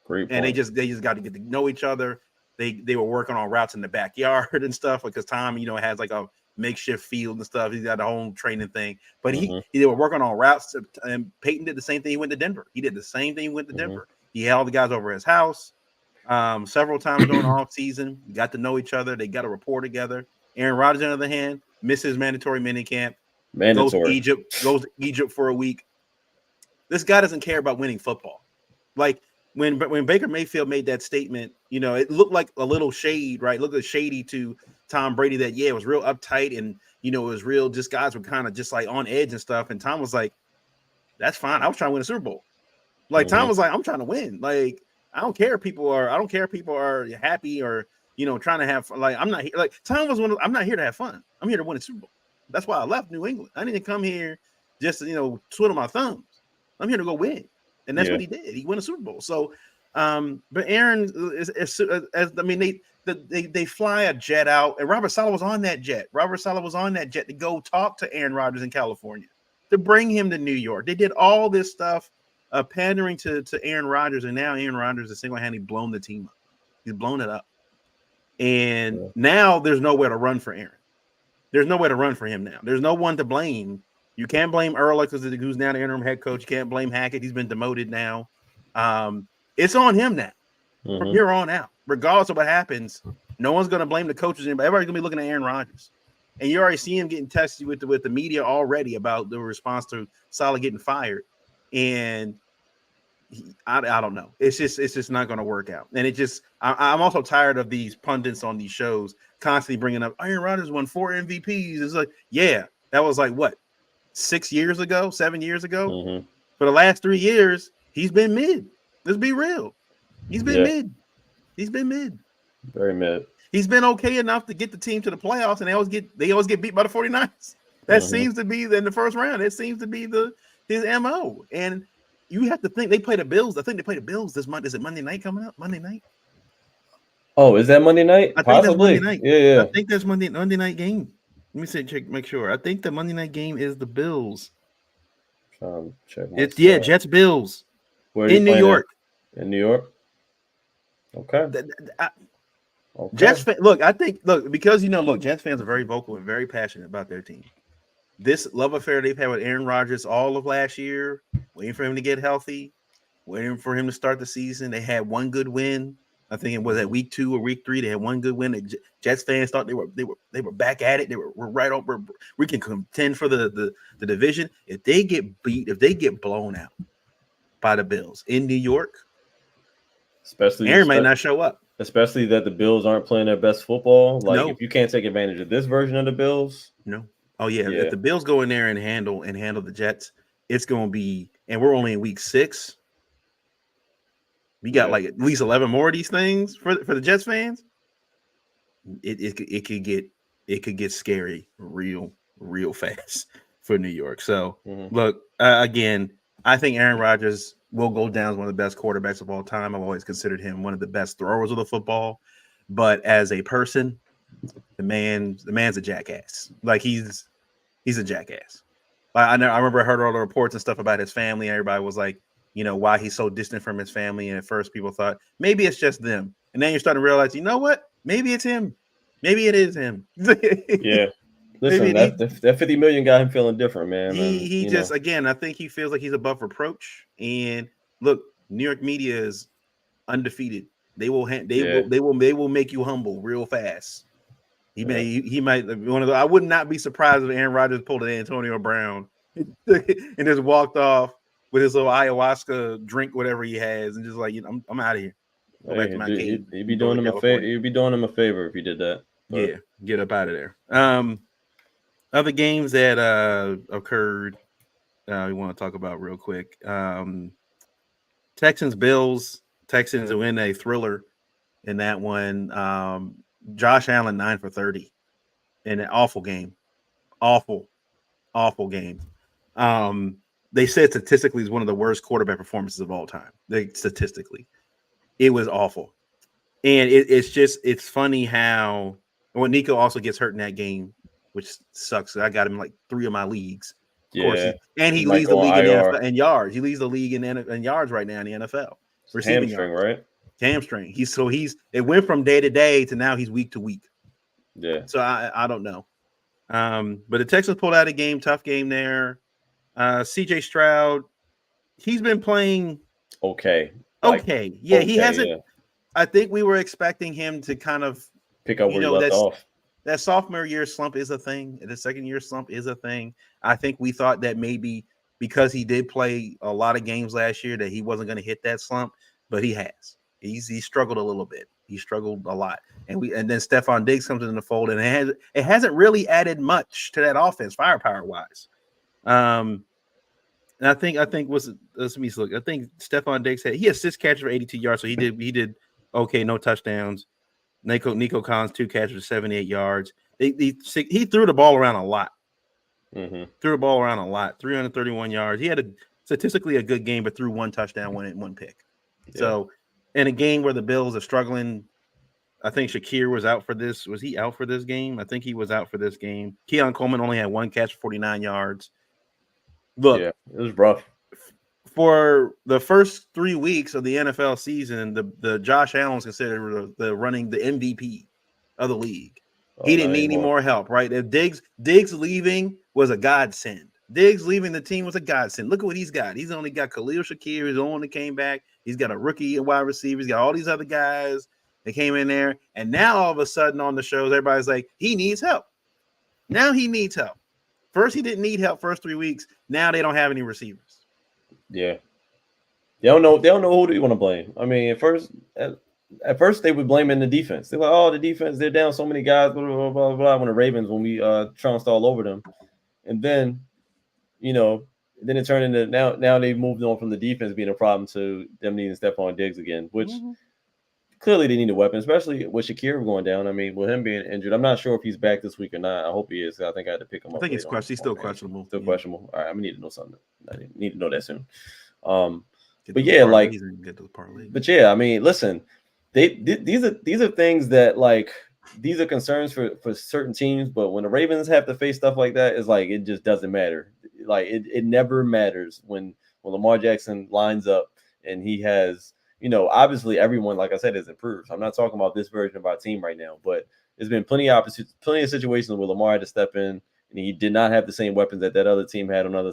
Great point. And they just got to get to know each other. They were working on routes in the backyard and stuff because Tom, has like a makeshift field and stuff. He's got a whole training thing. But they were working on routes. And Peyton did the same thing. He went to Denver. He did the same thing. He went to Denver. He had all the guys over his house several times during the off season. Got to know each other. They got a rapport together. Aaron Rodgers, on the other hand, misses mandatory minicamp. Goes to Egypt for a week. This guy doesn't care about winning football. Like when Baker Mayfield made that statement, it looked like a little shade, right? It looked shady to Tom Brady that, it was real uptight and, it was real. Just guys were kind of just like on edge and stuff. And Tom was like, that's fine. I was trying to win a Super Bowl. Like Tom was like, I'm trying to win. Like, I don't care if people are happy or, trying to have fun. Like, I'm not here. Like Tom was I'm not here to have fun. I'm here to win a Super Bowl. That's why I left New England. I didn't come here just to, twiddle my thumbs. I'm here to go win. And that's what he did. He won a Super Bowl. So, but Aaron they fly a jet out, and Robert Saleh was on that jet. Robert Saleh was on that jet to go talk to Aaron Rodgers in California, to bring him to New York. They did all this stuff, pandering to Aaron Rodgers, and now Aaron Rodgers has single-handedly blown the team up. He's blown it up. And now there's nowhere to run for Aaron. There's nowhere to run for him now. There's no one to blame. You can't blame Ehrlich, who's now the interim head coach. You can't blame Hackett. He's been demoted now. It's on him now from here on out. Regardless of what happens, no one's going to blame the coaches. Everybody's going to be looking at Aaron Rodgers. And you already see him getting tested with the media already about the response to Saleh getting fired. And I don't know. It's just not going to work out. And I'm also tired of these pundits on these shows constantly bringing up Aaron Rodgers won 4 MVPs. It's like, that was like what, 7 years ago. For the last 3 years, he's been mid. Let's be real. He's been mid. He's been mid. Very mid. He's been okay enough to get the team to the playoffs, and they always get beat by the 49ers. That seems to be in the first round. It seems to be his MO. And you have to think they play the Bills. I think they play the Bills this month. Is it Monday night coming up? Monday night? Oh, is that Monday night? I think Possibly. That's Monday night. Yeah. I think that's Monday night game. Let me check, make sure. I think the Monday night game is the Bills. Check. It's Jets Bills. Where in New York. In New York. Okay. Jets because Jets fans are very vocal and very passionate about their team. This love affair they've had with Aaron Rodgers all of last year, waiting for him to get healthy, waiting for him to start the season. They had one good win. I think it was at week 2 or week 3. They had one good win. The Jets fans thought they were back at it. We're right over. We can contend for the division. If they get beat, if they get blown out by the Bills in New York, Aaron might not show up. Especially that the Bills aren't playing their best football. If you can't take advantage of this version of the Bills, no. Oh yeah. If the Bills go in there and handle the Jets, it's going to be. And we're only in week 6. We got like at least 11 more of these things for the Jets fans. It could get scary real fast for New York. So look, again, I think Aaron Rodgers will go down as one of the best quarterbacks of all time. I've always considered him one of the best throwers of the football, but as a person, the man's a jackass. Like he's a jackass. I remember I heard all the reports and stuff about his family. And everybody was like, why he's so distant from his family. And at first people thought maybe it's just them. And then you're starting to realize, you know what? Maybe it's him. Maybe it is him. Yeah. Maybe Listen, that 50 million got him feeling different, man. And he just again, I think he feels like he's above reproach. And look, New York media is undefeated. yeah, they will make you humble real fast. yeah. He might one of the, I would not be surprised if Aaron Rodgers pulled an Antonio Brown and just walked off with his little ayahuasca drink, whatever he has, and just like, I'm out of here. Go back to Hey, my cave he'd be in doing Northern him a favor. California. He'd be doing him a favor if he did that. But Yeah, get up out of there. Other games that occurred, we want to talk about real quick. Texans Bills. Texans win a thriller in that one. Josh Allen 9 for 30 in an awful game. Awful game. They said statistically is one of the worst quarterback performances of all time. Statistically, it was awful, and it's funny how Nico also gets hurt in that game, which sucks. I got him in like 3 of my leagues. Of course, yeah, he might leads the go league on in the IR. NFL in yards. He leads the league in yards right now in the NFL, receiving Hamstring, yards. right? Hamstring. It went from day to day to now he's week to week. Yeah. So I don't know. But the Texans pulled out a game, tough game there. CJ Stroud, he's been playing Okay. Like okay. Yeah, he okay. hasn't. Yeah. I think we were expecting him to kind of, Pick up where he left that's off. that sophomore year slump is a thing. And the second year slump is a thing. I think we thought that maybe because he did play a lot of games last year that he wasn't going to hit that slump, but he has. He struggled a little bit. He struggled a lot. And then Stephon Diggs comes in the fold, and it hasn't really added much to that offense firepower wise. And I think was let me look. I think Stephon Diggs had 6 catches for 82 yards, so he did okay, no touchdowns. Nico Collins 2 catches for 78 yards. He threw the ball around a lot. Mm-hmm. Threw the ball around a lot. 331 yards. He had statistically a good game, but threw 1 touchdown, one pick. Yeah. So in a game where the Bills are struggling, I think Shakir was out for this. Was he out for this game? I think he was out for this game. Keon Coleman only had 1 catch for 49 yards. Look, Yeah, it was rough. For the first 3 weeks of the NFL season, the Josh Allen's considered the MVP of the league. He didn't need any more help, right? If Diggs leaving was a godsend. Diggs leaving the team was a godsend. Look at what he's got. He's only got Khalil Shakir, his own that came back. He's got a rookie wide receiver. He's got all these other guys that came in there. And now all of a sudden on the shows, everybody's like, he needs help. Now he needs help. First, he didn't need help first 3 weeks. Now they don't have any receivers. Yeah. They don't know who do you want to blame. I mean, at first they were blaming the defense. They're like, oh, the defense, they're down so many guys, blah, blah, blah, blah, when the Ravens, when we trounced all over them. And then, then it turned into now they've moved on from the defense being a problem to them needing to step on Diggs again, which clearly they need a weapon, especially with Shakir going down. I mean, with him being injured, I'm not sure if he's back this week or not. I hope he is. I think I had to pick him up. I think he's still questionable. Still questionable. All right, I'm gonna need to know something. I need to know that soon. But yeah, like, but yeah, I mean, listen, these are things that, like, these are concerns for certain teams, but when the Ravens have to face stuff like that, it's like it just doesn't matter. Like it never matters when Lamar Jackson lines up and he has, obviously everyone, like I said, has improved. I'm not talking about this version of our team right now, but there's been plenty of situations where Lamar had to step in and he did not have the same weapons that other team had on the other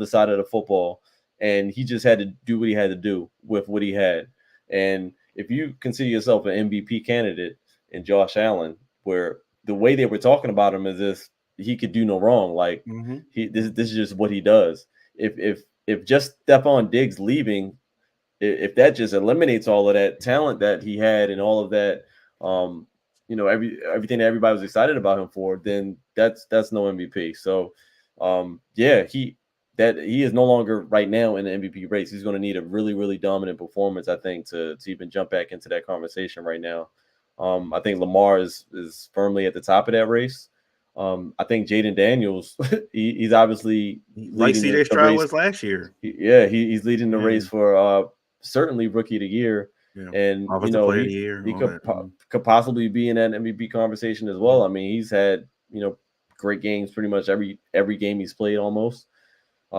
side of the football. And he just had to do what he had to do with what he had. And if you consider yourself an MVP candidate in Josh Allen, where the way they were talking about him is if he could do no wrong, like this is just what he does. If just Stephon Diggs leaving, if that just eliminates all of that talent that he had and all of that, everything that everybody was excited about him for, then that's no MVP. So, he is no longer right now in the MVP race. He's going to need a really, really dominant performance, I think, to even jump back into that conversation right now. I think Lamar is firmly at the top of that race. I think Jaden Daniels, he's obviously like CJ Stroud was last year. He's leading the race for certainly Rookie of the Year. Yeah. And Player of the Year, he could possibly be in that MVP conversation as well. I mean, he's had great games pretty much every game he's played almost.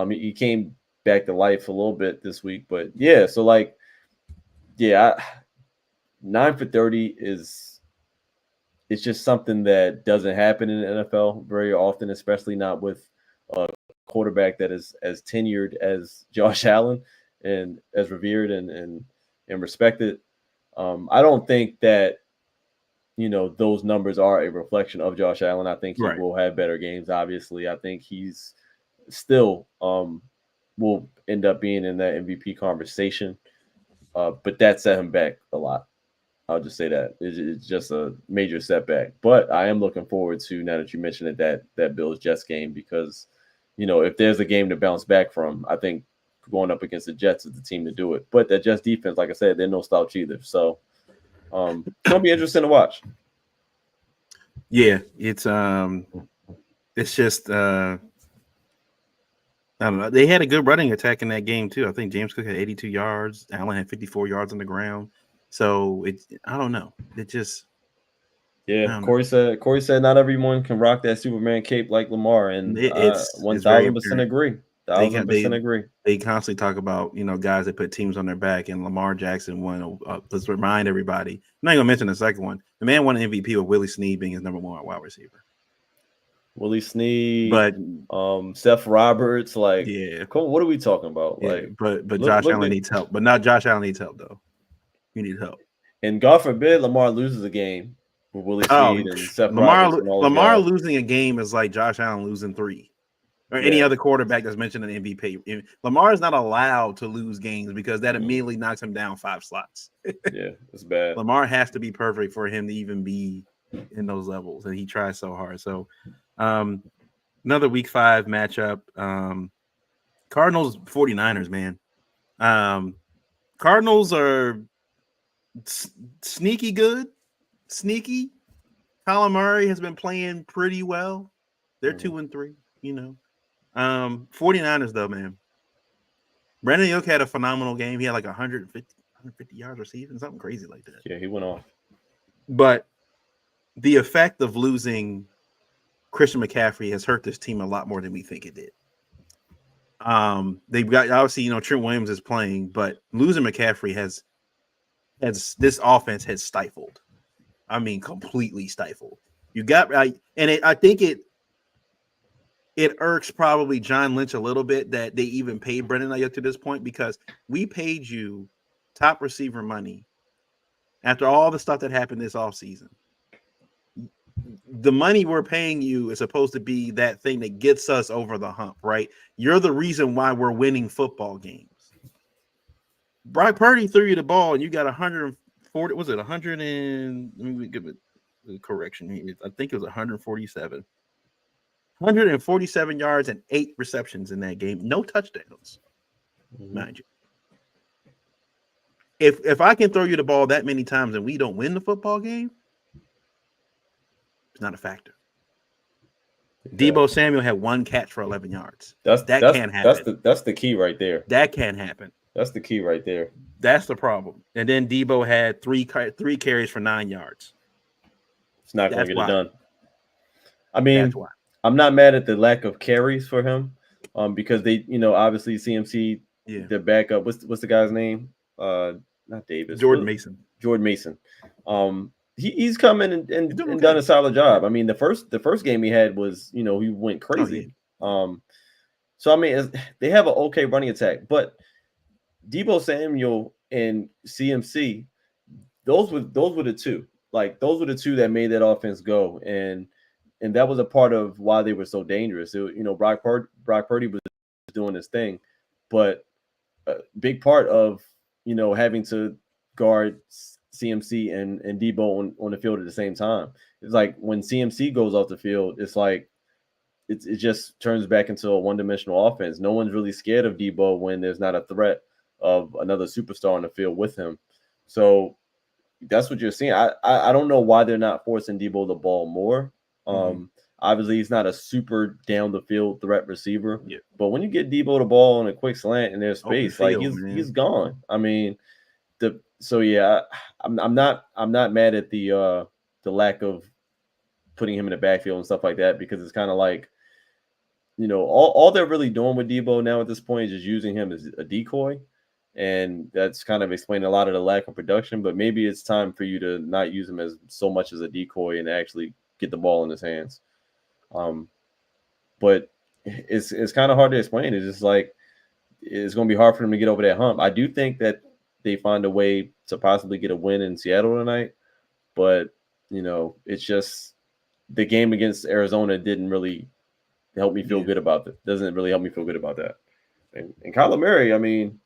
He came back to life a little bit this week, but yeah. So 9 for 30 is it's just something that doesn't happen in the NFL very often, especially not with a quarterback that is as tenured as Josh Allen and as revered and respected. I don't think that those numbers are a reflection of Josh Allen. I think he Right. will have better games. Obviously, I think he's still will end up being in that MVP conversation. But that set him back a lot. I'll just say that it's just a major setback. But I am looking forward to, now that you mentioned it, that Bills Jets game, because if there's a game to bounce back from, I think going up against the Jets is the team to do it. But that Jets defense, like I said, they're no slouch either. So it's gonna be interesting to watch. Yeah, it's just I don't know. They had a good running attack in that game too. I think James Cook had 82 yards. Allen had 54 yards on the ground. So I don't know. It just Yeah, Corey said not everyone can rock that Superman cape like Lamar, and it's very 1,000% apparent. agree. They 1,000% agree. They constantly talk about guys that put teams on their back, and Lamar Jackson won. Let's remind everybody. I'm not even gonna mention the second one. The man won an MVP with Willie Snead being his number one wide receiver. Willie Snead, but Seth Roberts, like, yeah, what are we talking about? Yeah, like, but Josh Allen needs help. But not Josh Allen needs help though. You need help. And God forbid Lamar loses a game with Willie Snead and Seth Roberts and all Lamar guys. losing a game is like Josh Allen losing 3. Or any other quarterback that's mentioned in MVP. Lamar is not allowed to lose games because that immediately knocks him down 5 slots. Yeah, it's bad. Lamar has to be perfect for him to even be in those levels, and he tries so hard. So, another Week 5 matchup. Cardinals 49ers, man. Cardinals are sneaky good. Sneaky. Kyler Murray has been playing pretty well. They're 2-3, 49ers though, man. Brandon Ayuk had a phenomenal game. He had like 150 yards receiving, something crazy like that. Yeah, he went off. But the effect of losing Christian McCaffrey has hurt this team a lot more than we think it did. They've got, obviously, Trent Williams is playing, but losing McCaffrey has this offense has stifled. I mean, completely stifled. You got I think it irks probably John Lynch a little bit that they even paid Brandon Ayuk to this point, because we paid you top receiver money after all the stuff that happened this offseason. The money we're paying you is supposed to be that thing that gets us over the hump, right? You're the reason why we're winning football games. Brock Purdy threw you the ball and you got 140. Was it 100 and let me give it a correction here. I think it was 147. 147 yards and 8 receptions in that game. No touchdowns, mind you. If I can throw you the ball that many times and we don't win the football game, it's not a factor. Yeah. Deebo Samuel had 1 catch for 11 yards. That can't happen. That's the key right there. That can't happen. That's the key right there. That's the problem. And then Deebo had 3 carries for 9 yards. It's not going to get it done. I mean, that's why. I'm not mad at the lack of carries for him, because they, obviously CMC, their backup. What's the guy's name? Not Davis. Jordan Mason. Jordan Mason. He's come in and done a solid job. I mean, the first game he had was, he went crazy. So I mean, they have an okay running attack, but Deebo Samuel and CMC, those were the two. Like, those were the two that made that offense go, and that was a part of why they were so dangerous. Brock Purdy was doing his thing, but a big part of having to guard CMC and Deebo on the field at the same time. It's like when CMC goes off the field, it's like it just turns back into a one-dimensional offense. No one's really scared of Deebo when there's not a threat of another superstar on the field with him. So that's what you're seeing. I don't know why they're not forcing Deebo the ball more. Obviously, he's not a super down the field threat receiver, but when you get Deebo the ball in a quick slant in their space, he's gone. I mean, I'm not mad at the lack of putting him in the backfield and stuff like that, because it's kind of like, all they're really doing with Deebo now at this point is just using him as a decoy. and that's kind of explaining a lot of the lack of production. But maybe it's time for you to not use him as so much as a decoy and actually get the ball in his hands. But it's kind of hard to explain. It's just like it's going to be hard for them to get over that hump. I do think that they find a way to possibly get a win in Seattle tonight, but it's just the game against Arizona didn't really help me feel good about it. Doesn't really help me feel good about that. And Kyler Murray, I mean,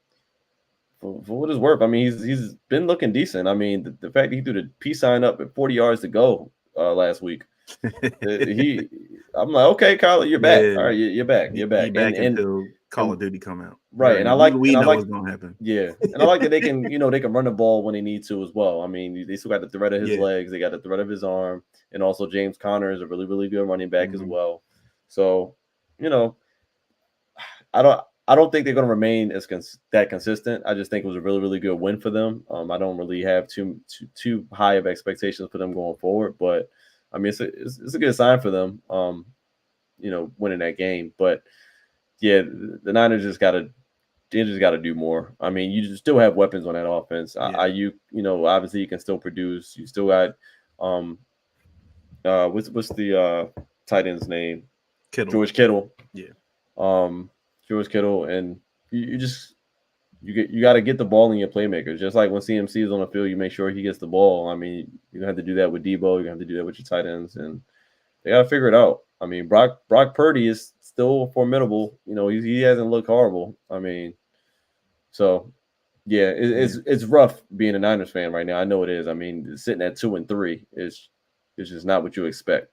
for what it's worth, I mean, he's been looking decent. I mean, the fact that he threw the peace sign up at 40 yards to go last week, I'm like, okay, Kyler, you're back. All right, you're back. You're back. He back until Call of Duty come out. Right, and I like we know what's going to happen. Yeah, and I like that they can they can run the ball when they need to as well. I mean, they still got the threat of his legs, they got the threat of his arm, and also James Conner is a really, really good running back as well. So, I don't think they're going to remain as that consistent. I just think it was a really, really good win for them. I don't really have too high of expectations for them going forward, but I mean, it's a good sign for them. Winning that game, but yeah, the Niners just got to do more. I mean, you still have weapons on that offense. Obviously you can still produce. You still got what's the tight end's name? George Kittle. Yeah. George Kittle, and you got to get the ball in your playmakers. Just like when CMC is on the field, you make sure he gets the ball. I mean, you're gonna have to do that with Debo. You're gonna have to do that with your tight ends, and they got to figure it out. I mean, Brock Purdy is still formidable. He hasn't looked horrible. I mean, so yeah, it's rough being a Niners fan right now. I know it is. I mean, sitting at 2-3 is just not what you expect.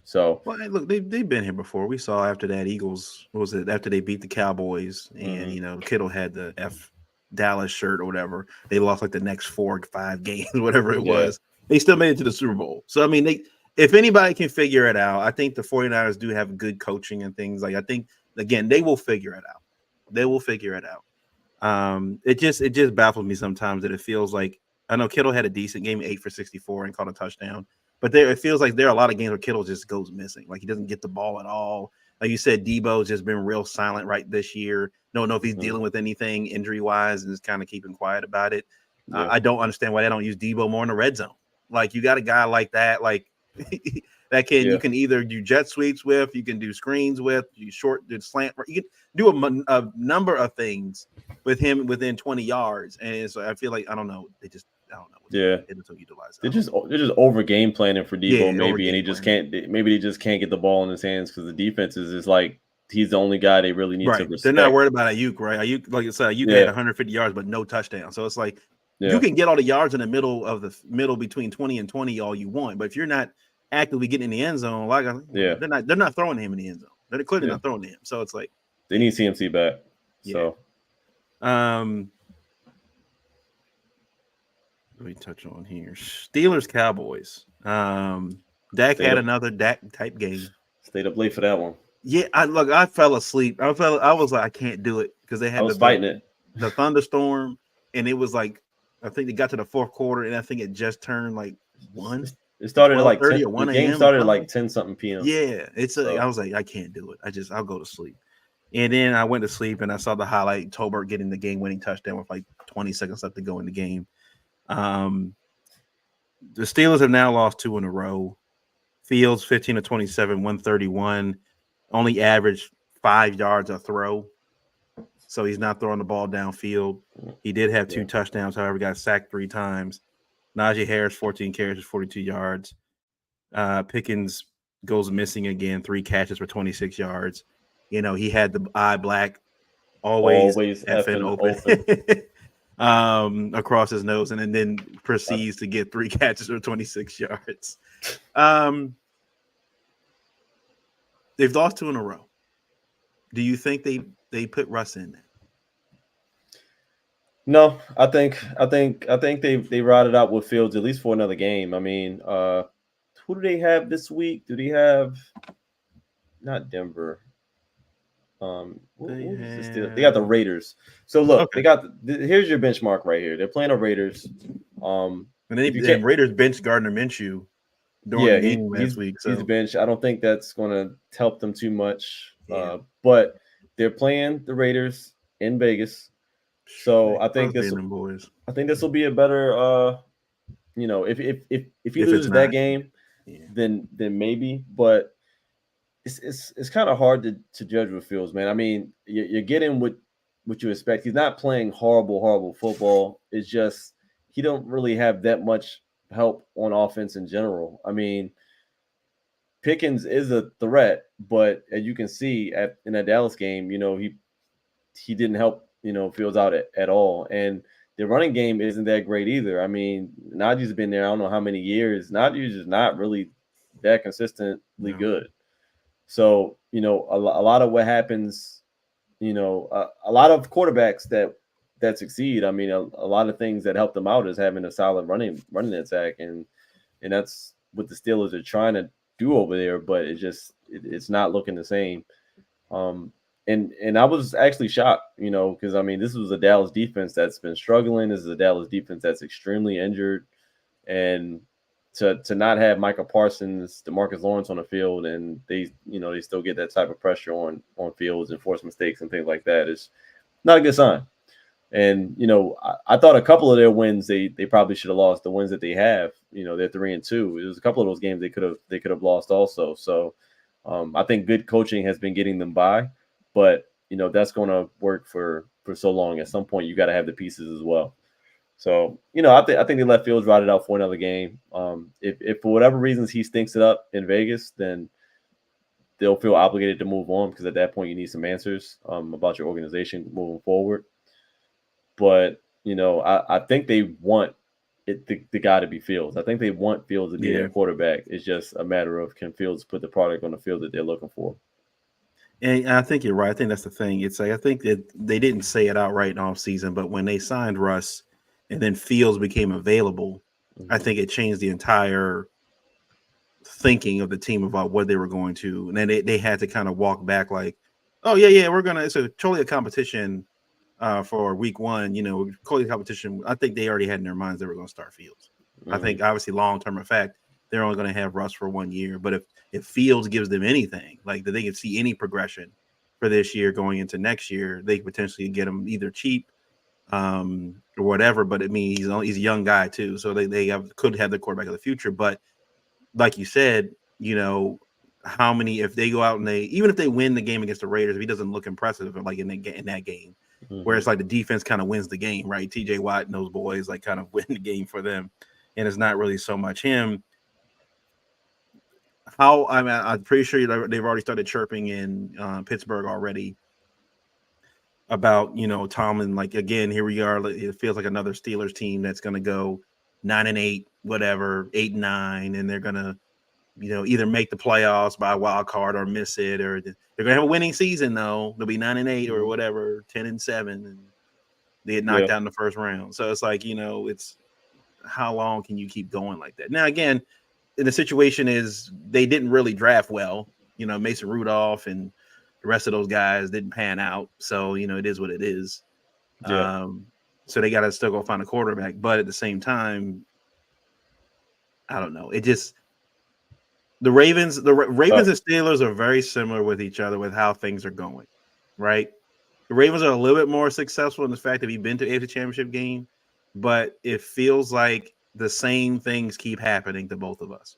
So, well, look, they've been here before. We saw after that Eagles, what was it, after they beat the Cowboys, and Kittle had the F Dallas shirt or whatever. They lost like the next 4 or 5 games, whatever it was. They still made it to the Super Bowl. So I mean, if anybody can figure it out, I think the 49ers do have good coaching and things. Like, I think again, they will figure it out. They will figure it out. It just baffles me sometimes that it feels like, I know Kittle had a decent game, 8 for 64 and caught a touchdown. But it feels like there are a lot of games where Kittle just goes missing. Like, he doesn't get the ball at all. Like you said, Debo's just been real silent right this year. Don't know if he's dealing with anything injury-wise and is kind of keeping quiet about it. Yeah. I don't understand why they don't use Debo more in the red zone. Like, you got a guy like that, like that you can either do jet sweeps with, you can do screens with, you do slant. You can do a number of things with him within 20 yards. And so I feel like, I don't know. I don't know. They're just over game planning for Debo, maybe, and he just can't. Maybe they just can't get the ball in his hands because the defense is like he's the only guy they really need to respect. They're not worried about Ayuk, right? Ayuk, like I said, Ayuk had 150 yards but no touchdown. So it's like you can get all the yards in the middle between 20 and 20 all you want, but if you're not actively getting in the end zone, they're not throwing him in the end zone. They're clearly not throwing him. So it's like they need CMC back. So let me touch on here. Steelers Cowboys. Dak had another Dak type game. Stayed up late for that one. Yeah, I fell asleep. I was like, I can't do it because they had the thunderstorm, and it was like, I think they got to the fourth quarter, and I think it just turned like 1. It started at like 10 or 1 a.m. The game started at like 10 something p.m. Yeah, I was like, I can't do it. I'll go to sleep. And then I went to sleep, and I saw the highlight, Tolbert getting the game-winning touchdown with like 20 seconds left to go in the game. The Steelers have now lost 2 in a row. Fields 15 of 27, 131, only averaged 5 yards a throw. So he's not throwing the ball downfield. He did have 2 touchdowns, however, got sacked 3 times. Najee Harris, 14 carries, 42 yards. Pickens goes missing again, 3 catches for 26 yards. He had the eye black, always effing open. Across his nose, and then proceeds to get 3 catches for 26 yards. They've lost 2 in a row. Do you think they put Russ in there? No, I think they ride it out with Fields at least for another game. I mean, who do they have this week? Do they have not Denver? They got the Raiders. So look, they got here's your benchmark right here. They're playing the Raiders. And then Raiders bench Gardner Minshew during the game last week. So he's benched. I don't think that's going to help them too much. But they're playing the Raiders in Vegas. So Hey, I think Crosby this and them boys. I think this will be a better if he If it's loses that not, game, yeah, then maybe, but it's kind of hard to judge with Fields, man. I mean, you're getting what you expect. He's not playing horrible football. It's just he don't really have that much help on offense in general. I mean, Pickens is a threat, but as you can see in that Dallas game, he didn't help Fields out at all, and the running game isn't that great either. I mean, Najee's been there I don't know how many years. Najee's just not really that consistently no, good. So a lot of what happens, a lot of quarterbacks that succeed. I mean, a lot of things that help them out is having a solid running attack, and that's what the Steelers are trying to do over there. But it's not looking the same. Um, and I was actually shocked, because I mean, this was a Dallas defense that's been struggling. This is a Dallas defense that's extremely injured, and to not have Michael Parsons, DeMarcus Lawrence on the field, and they still get that type of pressure on fields and force mistakes and things like that is not a good sign. And I thought a couple of their wins they probably should have lost. The wins that they have, they're 3-2. There's a couple of those games they could have lost also. So I think good coaching has been getting them by, but that's going to work for so long. At some point, you got to have the pieces as well. So I think they let Fields ride it out for another game. If for whatever reasons he stinks it up in Vegas, then they'll feel obligated to move on, because at that point you need some answers about your organization moving forward. But I think they want the guy to be Fields. I think they want Fields to be yeah. their quarterback. It's just a matter of, can Fields put the product on the field that they're looking for. And I think you're right. I think that's the thing. It's like I think that they didn't say it outright in off season, but when they signed Russ and then Fields became available, I think it changed the entire thinking of the team about what they were going to. And then they had to kind of walk back like, oh yeah, we're gonna. It's totally a competition for week one. Totally competition. I think they already had in their minds they were going to start Fields. I think obviously long term effect they're only going to have Russ for 1 year, but if Fields gives them anything, like that they can see any progression for this year going into next year, they could potentially get him either cheap or whatever. But I mean, he's a young guy too, so they could have the quarterback of the future. But like you said, how many if they go out and even if they win the game against the Raiders, if he doesn't look impressive like in that game, where it's like the defense kind of wins the game, right? TJ Watt and those boys like kind of win the game for them, and it's not really so much him. I'm pretty sure they've already started chirping in Pittsburgh already about Tomlin. Like again, here we are. It feels like another Steelers team that's going to go 9-8, whatever, 8-9, and they're going to either make the playoffs by a wild card or miss it, or they're going to have a winning season though. They'll be 9-8 or whatever, 10-7, and they get knocked out in the first round. So it's like it's how long can you keep going like that? Now again, the situation is they didn't really draft well. Mason Rudolph and the rest of those guys didn't pan out. So it is what it is. Yeah. So they got to still go find a quarterback. But at the same time, I don't know. It just the Ravens and Steelers are very similar with each other with how things are going, right? The Ravens are a little bit more successful in the fact that we've been to AFC Championship game, but it feels like the same things keep happening to both of us.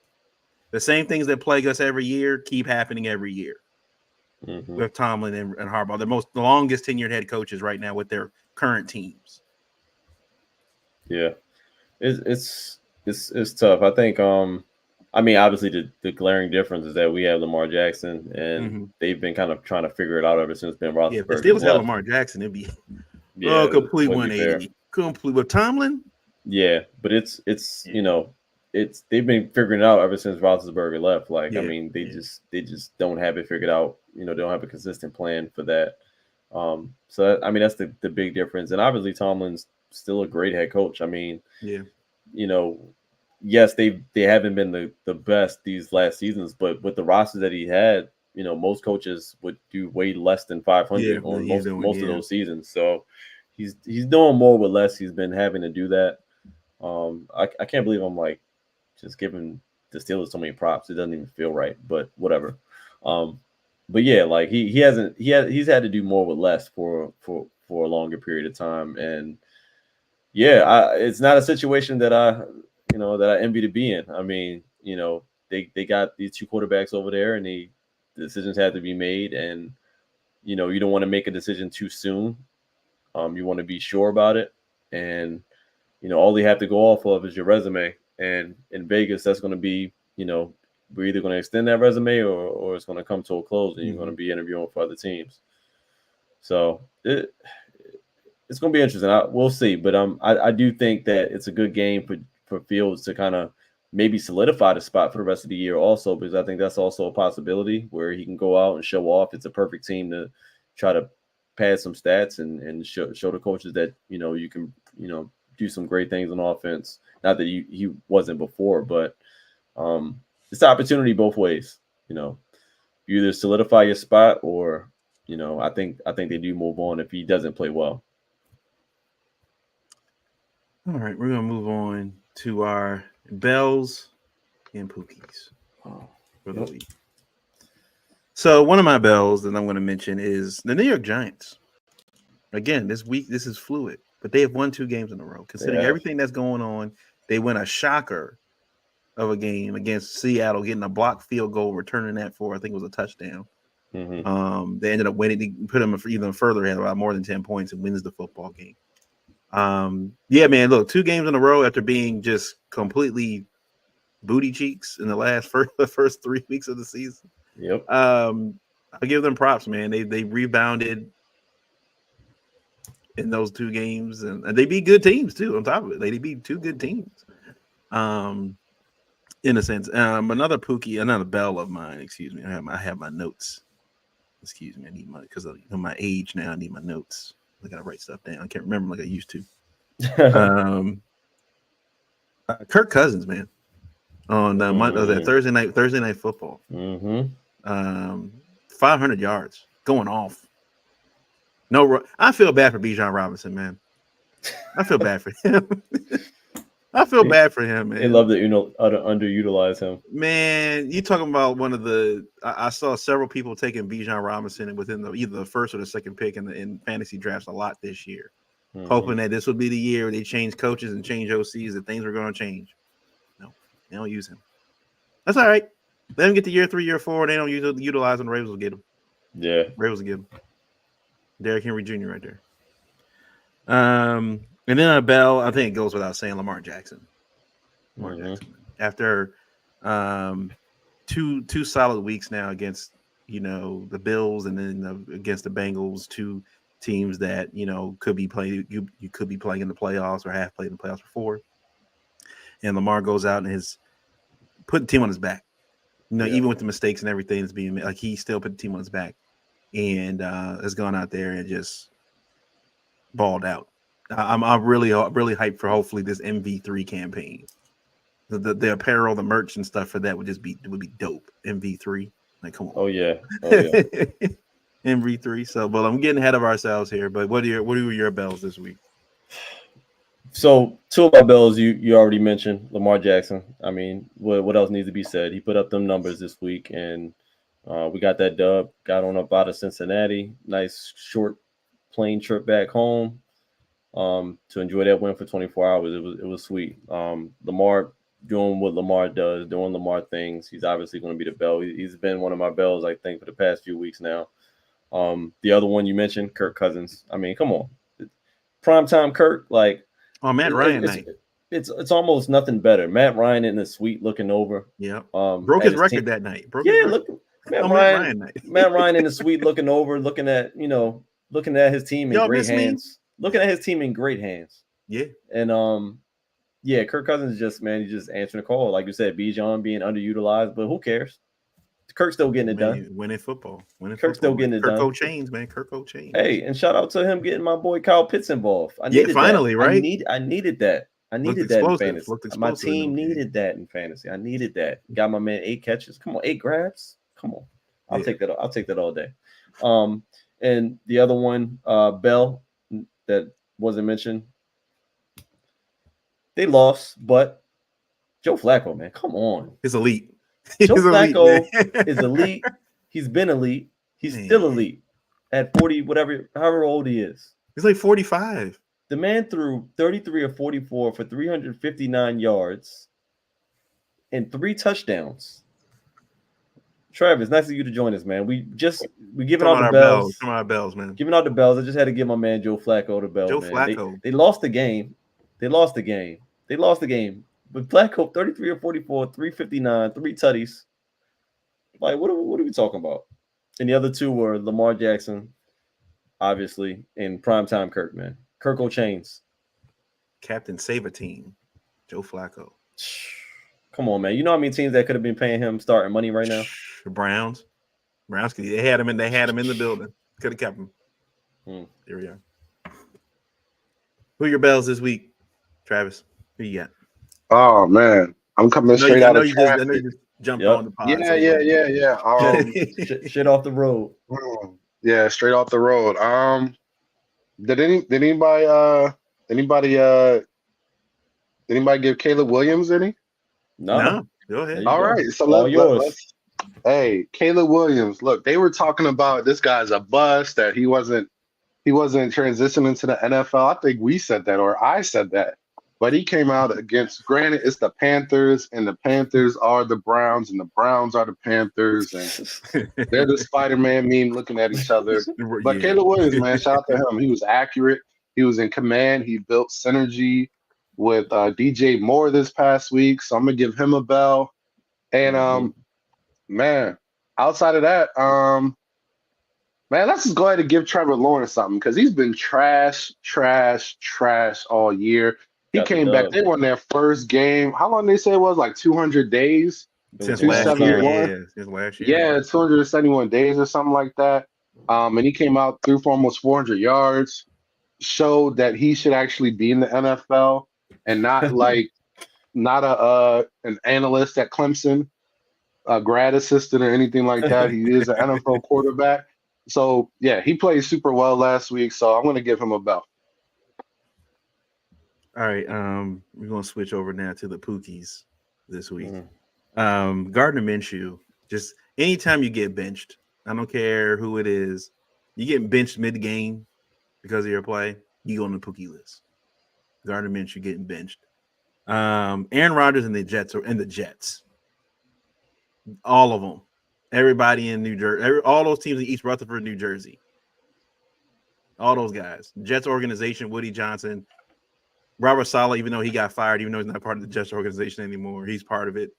The same things that plague us every year keep happening every year with Tomlin and Harbaugh. The longest tenured head coaches right now with their current teams. Yeah, it's tough. I think I mean, obviously the glaring difference is that we have Lamar Jackson, and they've been kind of trying to figure it out ever since Ben Roethlisberger. Yeah, if the Steelers had Lamar Jackson, it'd be complete 180. Complete with Tomlin. Yeah, but it's they've been figuring it out ever since Roethlisberger left. Like, I mean, they just don't have it figured out. They don't have a consistent plan for that. So I mean, that's the big difference. And obviously, Tomlin's still a great head coach. I mean, yes, they haven't been the best these last seasons, but with the roster that he had, most coaches would do way less than 500 on most of those seasons. So he's doing more with less. He's been having to do that. I can't believe I'm like just giving the Steelers so many props. It doesn't even feel right, but whatever. But yeah, like he's had to do more with less for for a longer period of time. And yeah, it's not a situation that I envy to be in. I mean, they got these two quarterbacks over there, and the decisions had to be made, and you don't want to make a decision too soon. You want to be sure about it, and all you have to go off of is your resume. And in Vegas, that's going to be, we're either going to extend that resume or it's going to come to a close, and you're going to be interviewing for other teams. So it's going to be interesting. We'll see, but I do think that it's a good game for Fields to kind of maybe solidify the spot for the rest of the year also, because I think that's also a possibility where he can go out and show off. It's a perfect team to try to pad some stats and show the coaches that you can do some great things on offense. Not that he wasn't before, but it's an opportunity both ways. You either solidify your spot or I think they do move on if he doesn't play well. All right, we're gonna move on to our bells and pookies for the week. So one of my bells that I'm going to mention is the New York Giants. Again, this week this is fluid, but they have won 2 games in a row. Considering everything that's going on, they win a shocker of a game against Seattle, getting a blocked field goal, returning that for I think it was a touchdown. Mm-hmm. They ended up winning. They put them even further ahead, about more than 10 points, and wins the football game. Yeah, man. Look, 2 games in a row after being just completely booty cheeks in the first 3 weeks of the season. Yep. I give them props, man. They rebounded in those 2 games, and they beat good teams too. On top of it, they beat 2 good teams. In a sense, another bell of mine. Excuse me. I have my notes. Excuse me. I need because of my age now. I need my notes. I gotta write stuff down. I can't remember like I used to. Kirk Cousins, man, on that Thursday night football. 500 yards going off. No, I feel bad for Bijan Robinson, man. I feel bad for him. Bad for him, man. They love to underutilize him. Man, you talking about one of the? I saw several people taking Bijan Robinson within either the first or the second pick in fantasy drafts a lot this year, hoping that this would be the year they change coaches and change OCs, that things were going to change. No, they don't use him. That's all right. Let them get to year 3, year 4. They don't utilize him. The Ravens will get him. Yeah, Ravens will get him. Derrick Henry Jr. right there. And then a bell, I think it goes without saying, Lamar Jackson. Jackson. After 2 solid weeks now against the Bills, and then against the Bengals, 2 teams that could be playing. You could be playing in the playoffs or have played in the playoffs before. And Lamar goes out and has put the team on his back. Even with the mistakes and everything that's being made, he still put the team on his back, and has gone out there and just balled out. I'm really hyped for hopefully this MV3 campaign. The apparel, the merch, and stuff for that would be dope. MV3, like come on. Oh yeah. MV3. So, but I'm getting ahead of ourselves here. But what are your bells this week? So 2 of my bells you already mentioned, Lamar Jackson. I mean, what else needs to be said? He put up them numbers this week, and we got that dub. Got on up out of Cincinnati. Nice short plane trip back home. To enjoy that win for 24 hours. It was sweet. Lamar doing what Lamar does, doing Lamar things. He's obviously going to be the bell. He's been one of my bells, I think, for the past few weeks now. The other one you mentioned, Kirk Cousins. I mean, come on, primetime Kirk. Like, Matt Ryan night. It's almost nothing better. Matt Ryan in the suite looking over. Yeah. Broke his record that night. Matt Ryan in the suite looking over, looking at his team in great hands. Looking at his team in great hands. Yeah. And Kirk Cousins he's just answering the call. Like you said, Bijan being underutilized, but who cares? Kirk's still getting it done. Winning football. Kirk's still getting it done. Kirk O'Chains, man. Kirk O'Chains. Hey, and shout out to him getting my boy Kyle Pitts involved. Finally, that. right? I needed that. I needed that in fantasy. My team needed that in fantasy. I needed that. Got my man 8 catches. Come on, 8 grabs. Come on. I'll take that. I'll take that all day. And the other one, Bell, that wasn't mentioned. They lost, but Joe Flacco, man, come on. He's elite. Joe Flacco is elite. He's been elite. He's still elite at 40, however old he is. He's like 45. The man threw 33 or 44 for 359 yards and 3 touchdowns. Travis, nice of you to join us, man. We giving out the bells. Come on, our bells, man. Giving out the bells. I just had to give my man Joe Flacco the bell, Joe man. Flacco. They lost the game. They lost the game. But Flacco, 33 or 44, 359, 3 tutties. Like, what are we talking about? And the other 2 were Lamar Jackson, obviously, and primetime Kirk, man. Kirk O'Chains. Captain Saber Team, Joe Flacco. Come on, man. You know how many teams that could have been paying him starting money right now? Browns, they had him in the building. Could have kept him. Here we are. Who are your bells this week, Travis? Who you got? Oh man, I'm coming straight out of traffic. I know you just jumped on the pod. Yeah. Shit off the road. Yeah, straight off the road. Did anybody give Caleb Williams any? No. Go ahead. All right, so let's. Hey, Caleb Williams. Look, they were talking about this guy's a bust, that he wasn't transitioning to the NFL. I think we said that, or I said that. But he came out against, granted, it's the Panthers, and the Panthers are the Browns, and the Browns are the Panthers, and they're the Spider-Man meme looking at each other. But Caleb Williams, man, shout out to him. He was accurate. He was in command. He built synergy with DJ Moore this past week, so I'm going to give him a bell. And, man, outside of that, man, let's just go ahead and give Trevor Lawrence something, because he's been trash all year. He came back. They won their first game. How long did they say it was? Like 200 days? Since last year. Yeah, 271 days or something like that. And he came out, threw for almost 400 yards, showed that he should actually be in the NFL and not an analyst at Clemson, a grad assistant or anything like that. He is an NFL quarterback. So, yeah, he played super well last week, so I'm going to give him a bell. All right, we're going to switch over now to the Pookies this week. Gardner Minshew, just anytime you get benched, I don't care who it is, you get benched mid-game because of your play, you go on the Pookey list. Gardner Minshew getting benched. Aaron Rodgers and the Jets. All of them. Everybody in New Jersey. All those teams in East Rutherford, New Jersey. All those guys. Jets organization, Woody Johnson. Robert Saleh, even though he got fired, even though he's not part of the Jets organization anymore, he's part of it.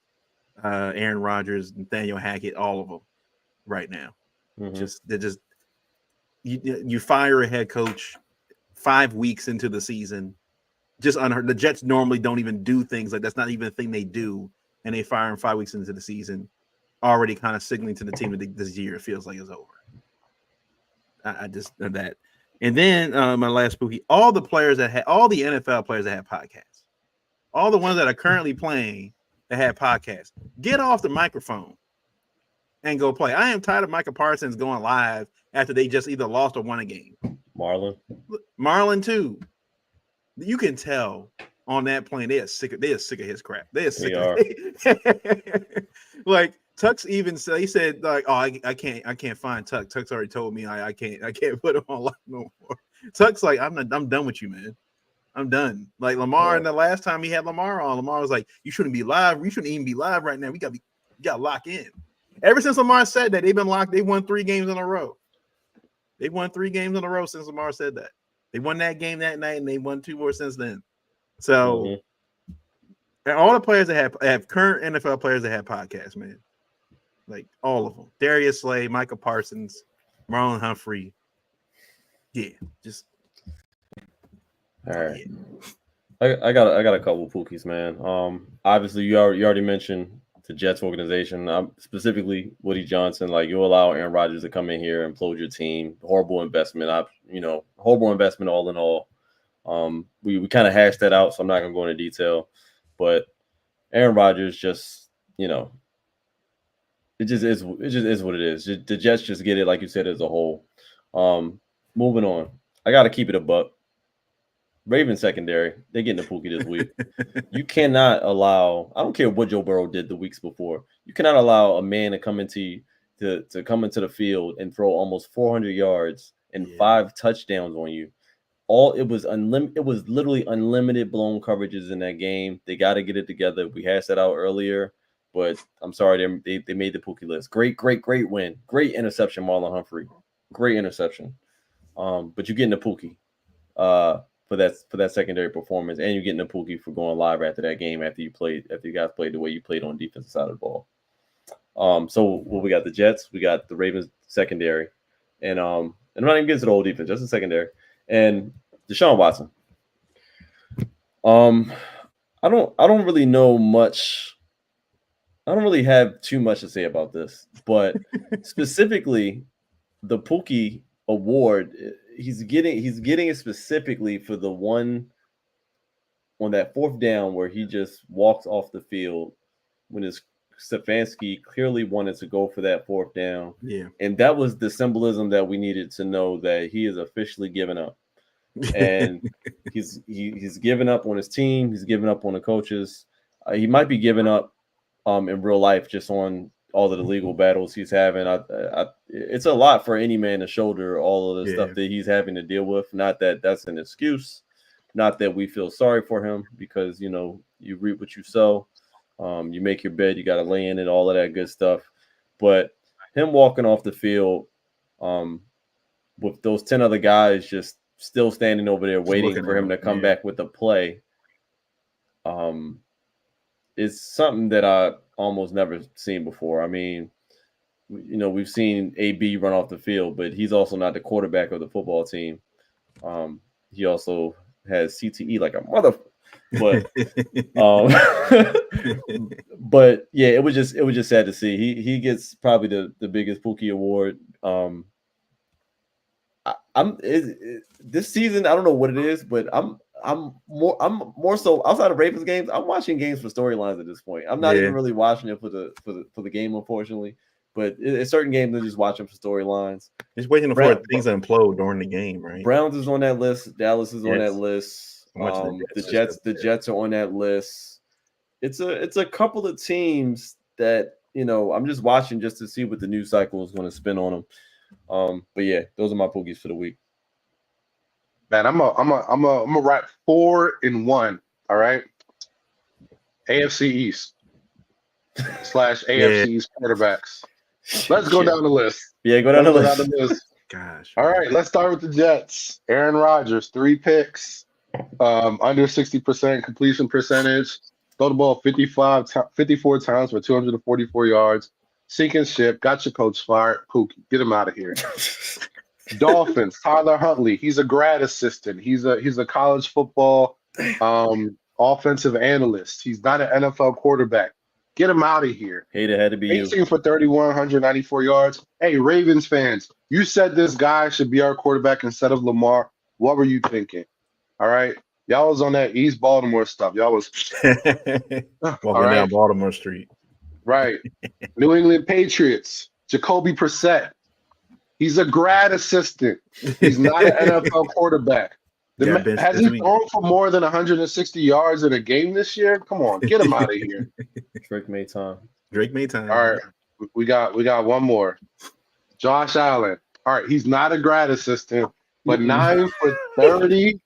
Aaron Rodgers, Nathaniel Hackett, all of them right now. You fire a head coach 5 weeks into the season. Just unheard. The Jets normally don't even do things like that's not even a thing they do, and they fire him 5 weeks into the season, already kind of signaling to the team that this year it feels like it's over. I just that. And then my last Spooky, all the NFL players that have podcasts, all the ones that are currently playing that have podcasts, get off the microphone and go play. I am tired of Micah Parsons going live after they just either lost or won a game. Marlon too. You can tell on that plane they are sick of his crap. They are sick of it. Like Tuck's even he said like, oh, I can't find Tuck. Tuck's already told me I can't put him on live no more. Tuck's like, I'm done with you, man. I'm done. Like Lamar, and the last time he had Lamar on, Lamar was like, you shouldn't be live. We shouldn't even be live right now. We got to lock in. Ever since Lamar said that, they've been locked. They won 3 games in a row. They won 3 games in a row since Lamar said that. They won that game that night, and they won 2 more since then. So, and all the players that have current NFL players that have podcasts, man, like all of them. Darius Slay, Micah Parsons, Marlon Humphrey. Yeah, just all right. Yeah. I got a couple of Pookies, man. Obviously you already mentioned the Jets organization, specifically Woody Johnson. Like, you allow Aaron Rodgers to come in here and implode your team. Horrible investment. Horrible investment all in all. We kind of hashed that out, so I'm not gonna go into detail. But Aaron Rodgers just, it just is what it is. The Jets just get it, like you said, as a whole. Moving on. I gotta keep it a buck. Ravens secondary, they're getting a Pookey this week. You cannot allow, I don't care what Joe Burrow did the weeks before, you cannot allow a man to come into the field and throw almost 400 yards and 5 touchdowns on you it was unlimited. It was literally unlimited blown coverages in that game. They got to get it together. We hashed that out earlier, but I'm sorry they made the Pookey list. Great win. Great interception, Marlon Humphrey. Great interception. But you're getting the Pookey for that secondary performance, and you're getting the Pookey for going live after that game after you guys played the way you played on the defensive side of the ball. So what we got the Jets, we got the Ravens secondary, and I'm not even getting to the whole defense, just the secondary. And Deshaun Watson. I don't really know much. I don't really have too much to say about this, but specifically the Pookey award, he's getting it specifically for the one on that fourth down where he just walks off the field when Stefanski clearly wanted to go for that fourth down. Yeah. And that was the symbolism that we needed to know that he is officially given up. And he's given up on his team. He's given up on the coaches. He might be giving up in real life just on all of the legal battles he's having. It's a lot for any man to shoulder all of the stuff that he's having to deal with. Not that that's an excuse. Not that we feel sorry for him because, you reap what you sow. You make your bed, you got to lay in it, all of that good stuff. But him walking off the field with those 10 other guys just still standing over there waiting for him to come back with the play is something that I almost never seen before. I mean, we've seen AB run off the field, but he's also not the quarterback of the football team. He also has CTE like a mother. But but yeah, it was just sad to see. He gets probably the biggest Pookey award. This season, I don't know what it is, but I'm more so outside of Ravens games. I'm watching games for storylines at this point. I'm not even really watching it for the game, unfortunately. But it's certain games I'm just watching for storylines. Just waiting for things to implode during the game, right? Browns is on that list. Dallas is on that list. The Jets are on that list. It's a couple of teams that I'm just watching just to see what the news cycle is going to spin on them. But yeah, those are my Pookies for the week. Man, I'm a write 4-1. All right, AFC East / AFC East quarterbacks. Let's go down the list. Yeah, go down the list. Gosh. All right, let's start with the Jets. Aaron Rodgers, 3 picks. Under 60% completion percentage, throw the ball 54 times for 244 yards. Sinking ship, got your coach fired. Pookey, get him out of here. Dolphins, Tyler Huntley. He's a grad assistant. He's a college football offensive analyst. He's not an NFL quarterback. Get him out of here. Hate it had to be 18 for 31, 194 yards. Hey, Ravens fans, you said this guy should be our quarterback instead of Lamar. What were you thinking? All right. Y'all was on that East Baltimore stuff. Y'all was walking down Baltimore Street. Right. New England Patriots, Jacoby Brissett. He's a grad assistant. He's not an NFL quarterback. Has he thrown for more than 160 yards in a game this year? Come on, get him out of here. Drake made time. All right. We got one more. Josh Allen. All right, he's not a grad assistant, but 9 for 30.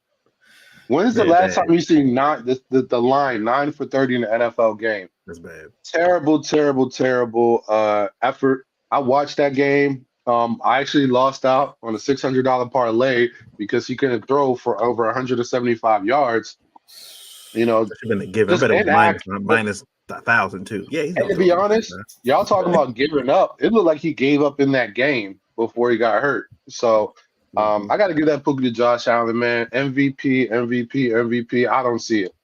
When's the last time you seen the line 9 for 30 in an NFL game? That's bad. Terrible effort. I watched that game. I actually lost out on a $600 parlay because he couldn't throw for over 175 yards. Minus 1,000 too. Yeah. And to be honest, y'all talking about giving up. It looked like he gave up in that game before he got hurt. So. I got to give that Pookey to Josh Allen, man. MVP. I don't see it.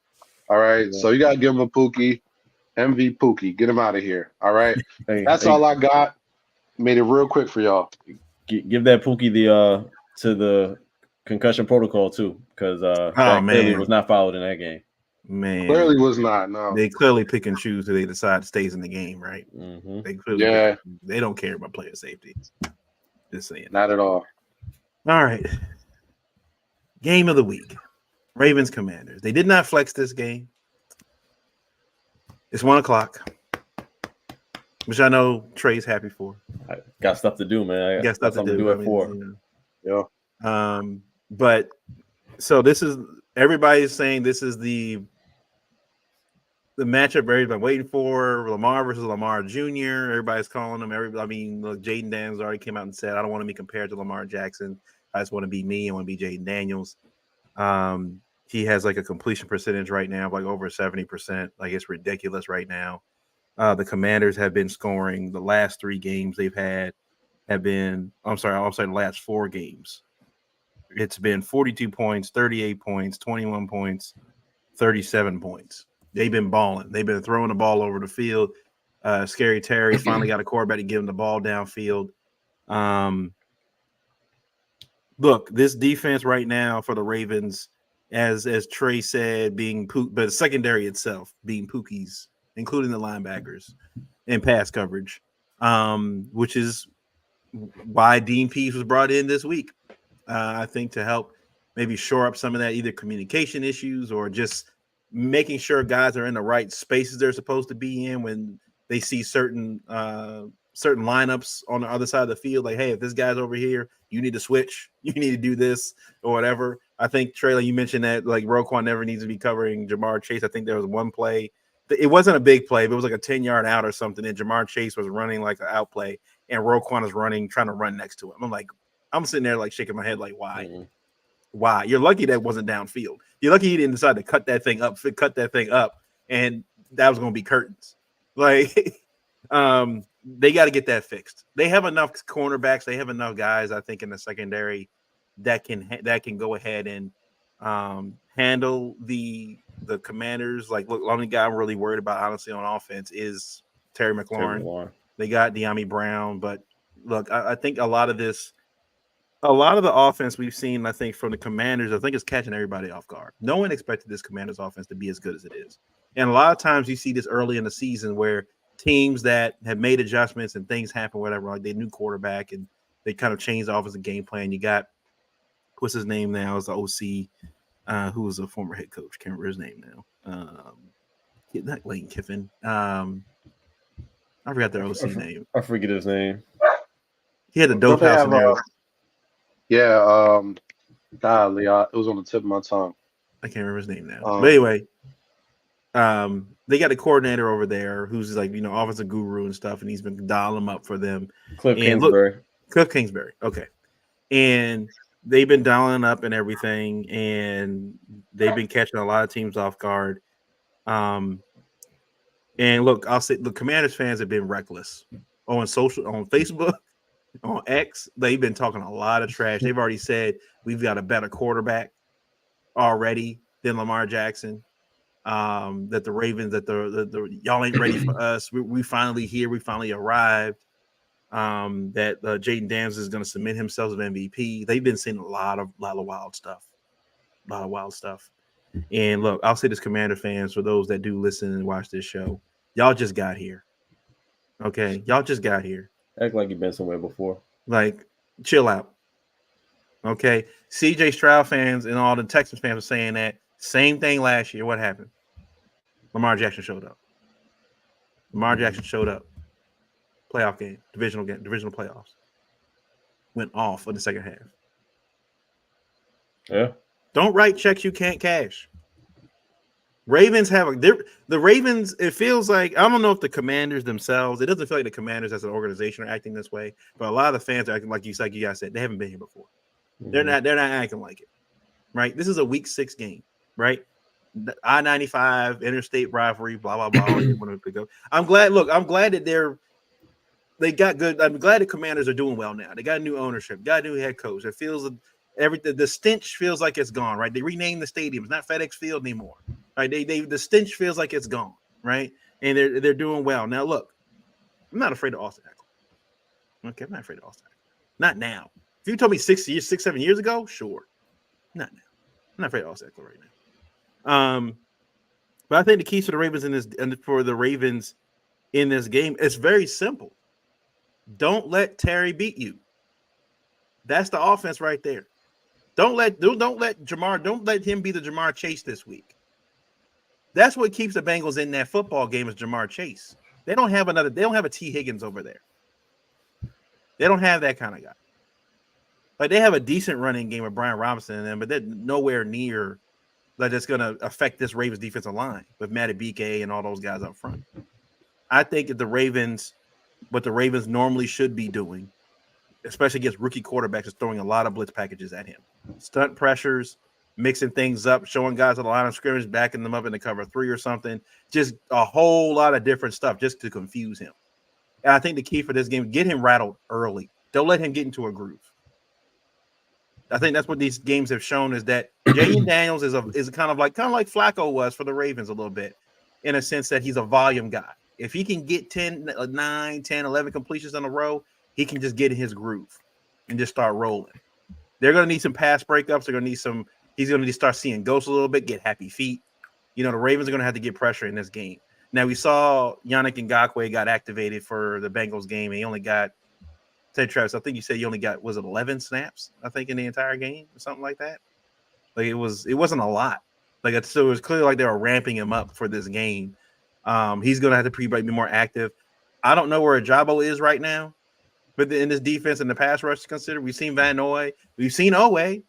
All right. Yeah. So you got to give him a Pookey. MVP Pookey. Get him out of here. All right. That's all I got. Made it real quick for y'all. Give that Pookey to the concussion protocol too, because clearly was not followed in that game. Man, clearly was not. No, they clearly pick and choose who they decide stays in the game, right? Mm-hmm. They don't care about player safety. Just saying. Not at all. All right. Game of the week. Ravens Commanders. They did not flex this game. It's 1:00, which I know Trey's happy for. I got stuff to do, man. I got stuff to do at 4. Yeah. But So this is everybody's saying this is the matchup everybody's been waiting for. Lamar versus Lamar Jr. Everybody's calling him. Look, Jaden Daniels already came out and said, "I don't want to be compared to Lamar Jackson. I just want to be me. I want to be Jaden Daniels." He has like a completion percentage right now of like over 70%. Like it's ridiculous right now. The Commanders have been scoring the last 3 games they've had have been. The last 4 games. It's been 42 points, 38 points, 21 points, 37 points. They've been balling. They've been throwing the ball over the field. Scary Terry finally got a quarterback to give him the ball downfield. Look, this defense right now for the Ravens, as Trey said, but the secondary itself being Pookies, including the linebackers and pass coverage, which is why Dean Pease was brought in this week. I think to help maybe shore up some of that either communication issues or just making sure guys are in the right spaces they're supposed to be in when they see certain lineups on the other side of the field. Like, hey, if this guy's over here, you need to switch. You need to do this or whatever. I think, Trey, you mentioned that like Roquan never needs to be covering Jamar Chase. I think there was one play. It wasn't a big play, but it was like a 10-yard out or something. And Jamar Chase was running like an out play, and Roquan is trying to run next to him. I'm sitting there like shaking my head like, why? Mm-hmm. Why? You're lucky that wasn't downfield. You're lucky he didn't decide to cut that thing up, and that was going to be curtains. Like, they got to get that fixed. They have enough cornerbacks. They have enough guys, I think, in the secondary that can go ahead and handle the Commanders. Like, look, the only guy I'm really worried about, honestly, on offense is Terry McLaurin. They got De'Ami Brown, but look, I think a lot of the offense we've seen, I think, from the Commanders, I think is catching everybody off guard. No one expected this Commanders offense to be as good as it is. And a lot of times you see this early in the season where teams that have made adjustments and things happen, whatever, like they new quarterback and they kind of changed the offensive game plan. You got, what's his name now? Is the OC, who was a former head coach. Can't remember his name now. Not Lane Kiffin. I forgot their OC name. I forget his name. He had a dope house in there. Yeah, golly, it was on the tip of my tongue. I can't remember his name now. But anyway, they got a coordinator over there who's like, offensive guru and stuff, and he's been dialing them up for them. Cliff Kingsbury. Okay. And they've been dialing up and everything, and they've been catching a lot of teams off guard. And look, I'll say the Commanders fans have been reckless on Facebook. On X, they've been talking a lot of trash. They've already said we've got a better quarterback already than Lamar Jackson. That the Ravens, that the y'all ain't ready for us. We finally here. We finally arrived. That Jaden Daniels is going to submit himself as MVP. They've been seeing a lot of wild stuff. And look, I'll say this, Commander fans, for those that do listen and watch this show, y'all just got here. Okay, y'all just got here. Act like you've been somewhere before. Like, chill out. Okay. CJ Stroud fans and all the Texans fans are saying that same thing last year. What happened? Lamar Jackson showed up. Playoff game, divisional playoffs. Went off in the second half. Yeah. Don't write checks you can't cash. Ravens the Ravens, it feels like, I don't know if the Commanders themselves, it doesn't feel like the Commanders as an organization are acting this way, but a lot of the fans are acting like you guys said, they haven't been here before. Mm-hmm. They're not acting like it. Right? This is a week 6 game, right? I-95, interstate rivalry, blah, blah, blah. I'm glad that they got good. I'm glad the Commanders are doing well now. They got a new ownership, got a new head coach. It feels everything, the stench feels like it's gone, right? They renamed the stadium. It's not FedEx Field anymore. Right, the stench feels like it's gone, right? And they're doing well. Now, look, I'm not afraid of Austin Eckler. Okay, I'm not afraid of Austin Eckler. Not now. If you told me 6, 7 years ago, sure. Not now. I'm not afraid of Austin Eckler right now. But I think the keys for the Ravens in this game, it's very simple. Don't let Terry beat you. That's the offense right there. Don't let him be the Jamar Chase this week. That's what keeps the Bengals in that football game is Jamar Chase. They don't have a T. Higgins over there. They don't have that kind of guy. Like they have a decent running game with Brian Robinson in them, but they're nowhere near that it's going to affect this Ravens defensive line with Matty BK and all those guys up front. I think if the Ravens, what the Ravens normally should be doing, especially against rookie quarterbacks, is throwing a lot of blitz packages at him, stunt pressures, mixing things up, showing guys at the line of scrimmage, backing them up in the cover 3 or something, just a whole lot of different stuff just to confuse him. And I think the key for this game, get him rattled early. Don't let him get into a groove. I think that's what these games have shown is that Jaden Daniels is kind of like Flacco was for the Ravens a little bit, in a sense that he's a volume guy. If he can get 9, 10, 11 completions in a row, he can just get in his groove and just start rolling. They're going to need some pass breakups. They're going to need some. He's going to need to start seeing ghosts a little bit, get happy feet. You know, the Ravens are going to have to get pressure in this game. Now, we saw Yannick Ngakoue got activated for the Bengals game, and he only got, Travis, I think you said he only got, was it 11 snaps, I think, in the entire game or something like that? Like, it wasn't a lot. Like, so it was clearly like they were ramping him up for this game. He's going to have to be more active. I don't know where Ajabo is right now, but in this defense and the pass rush to consider, we've seen Van Noy, we've seen Owe.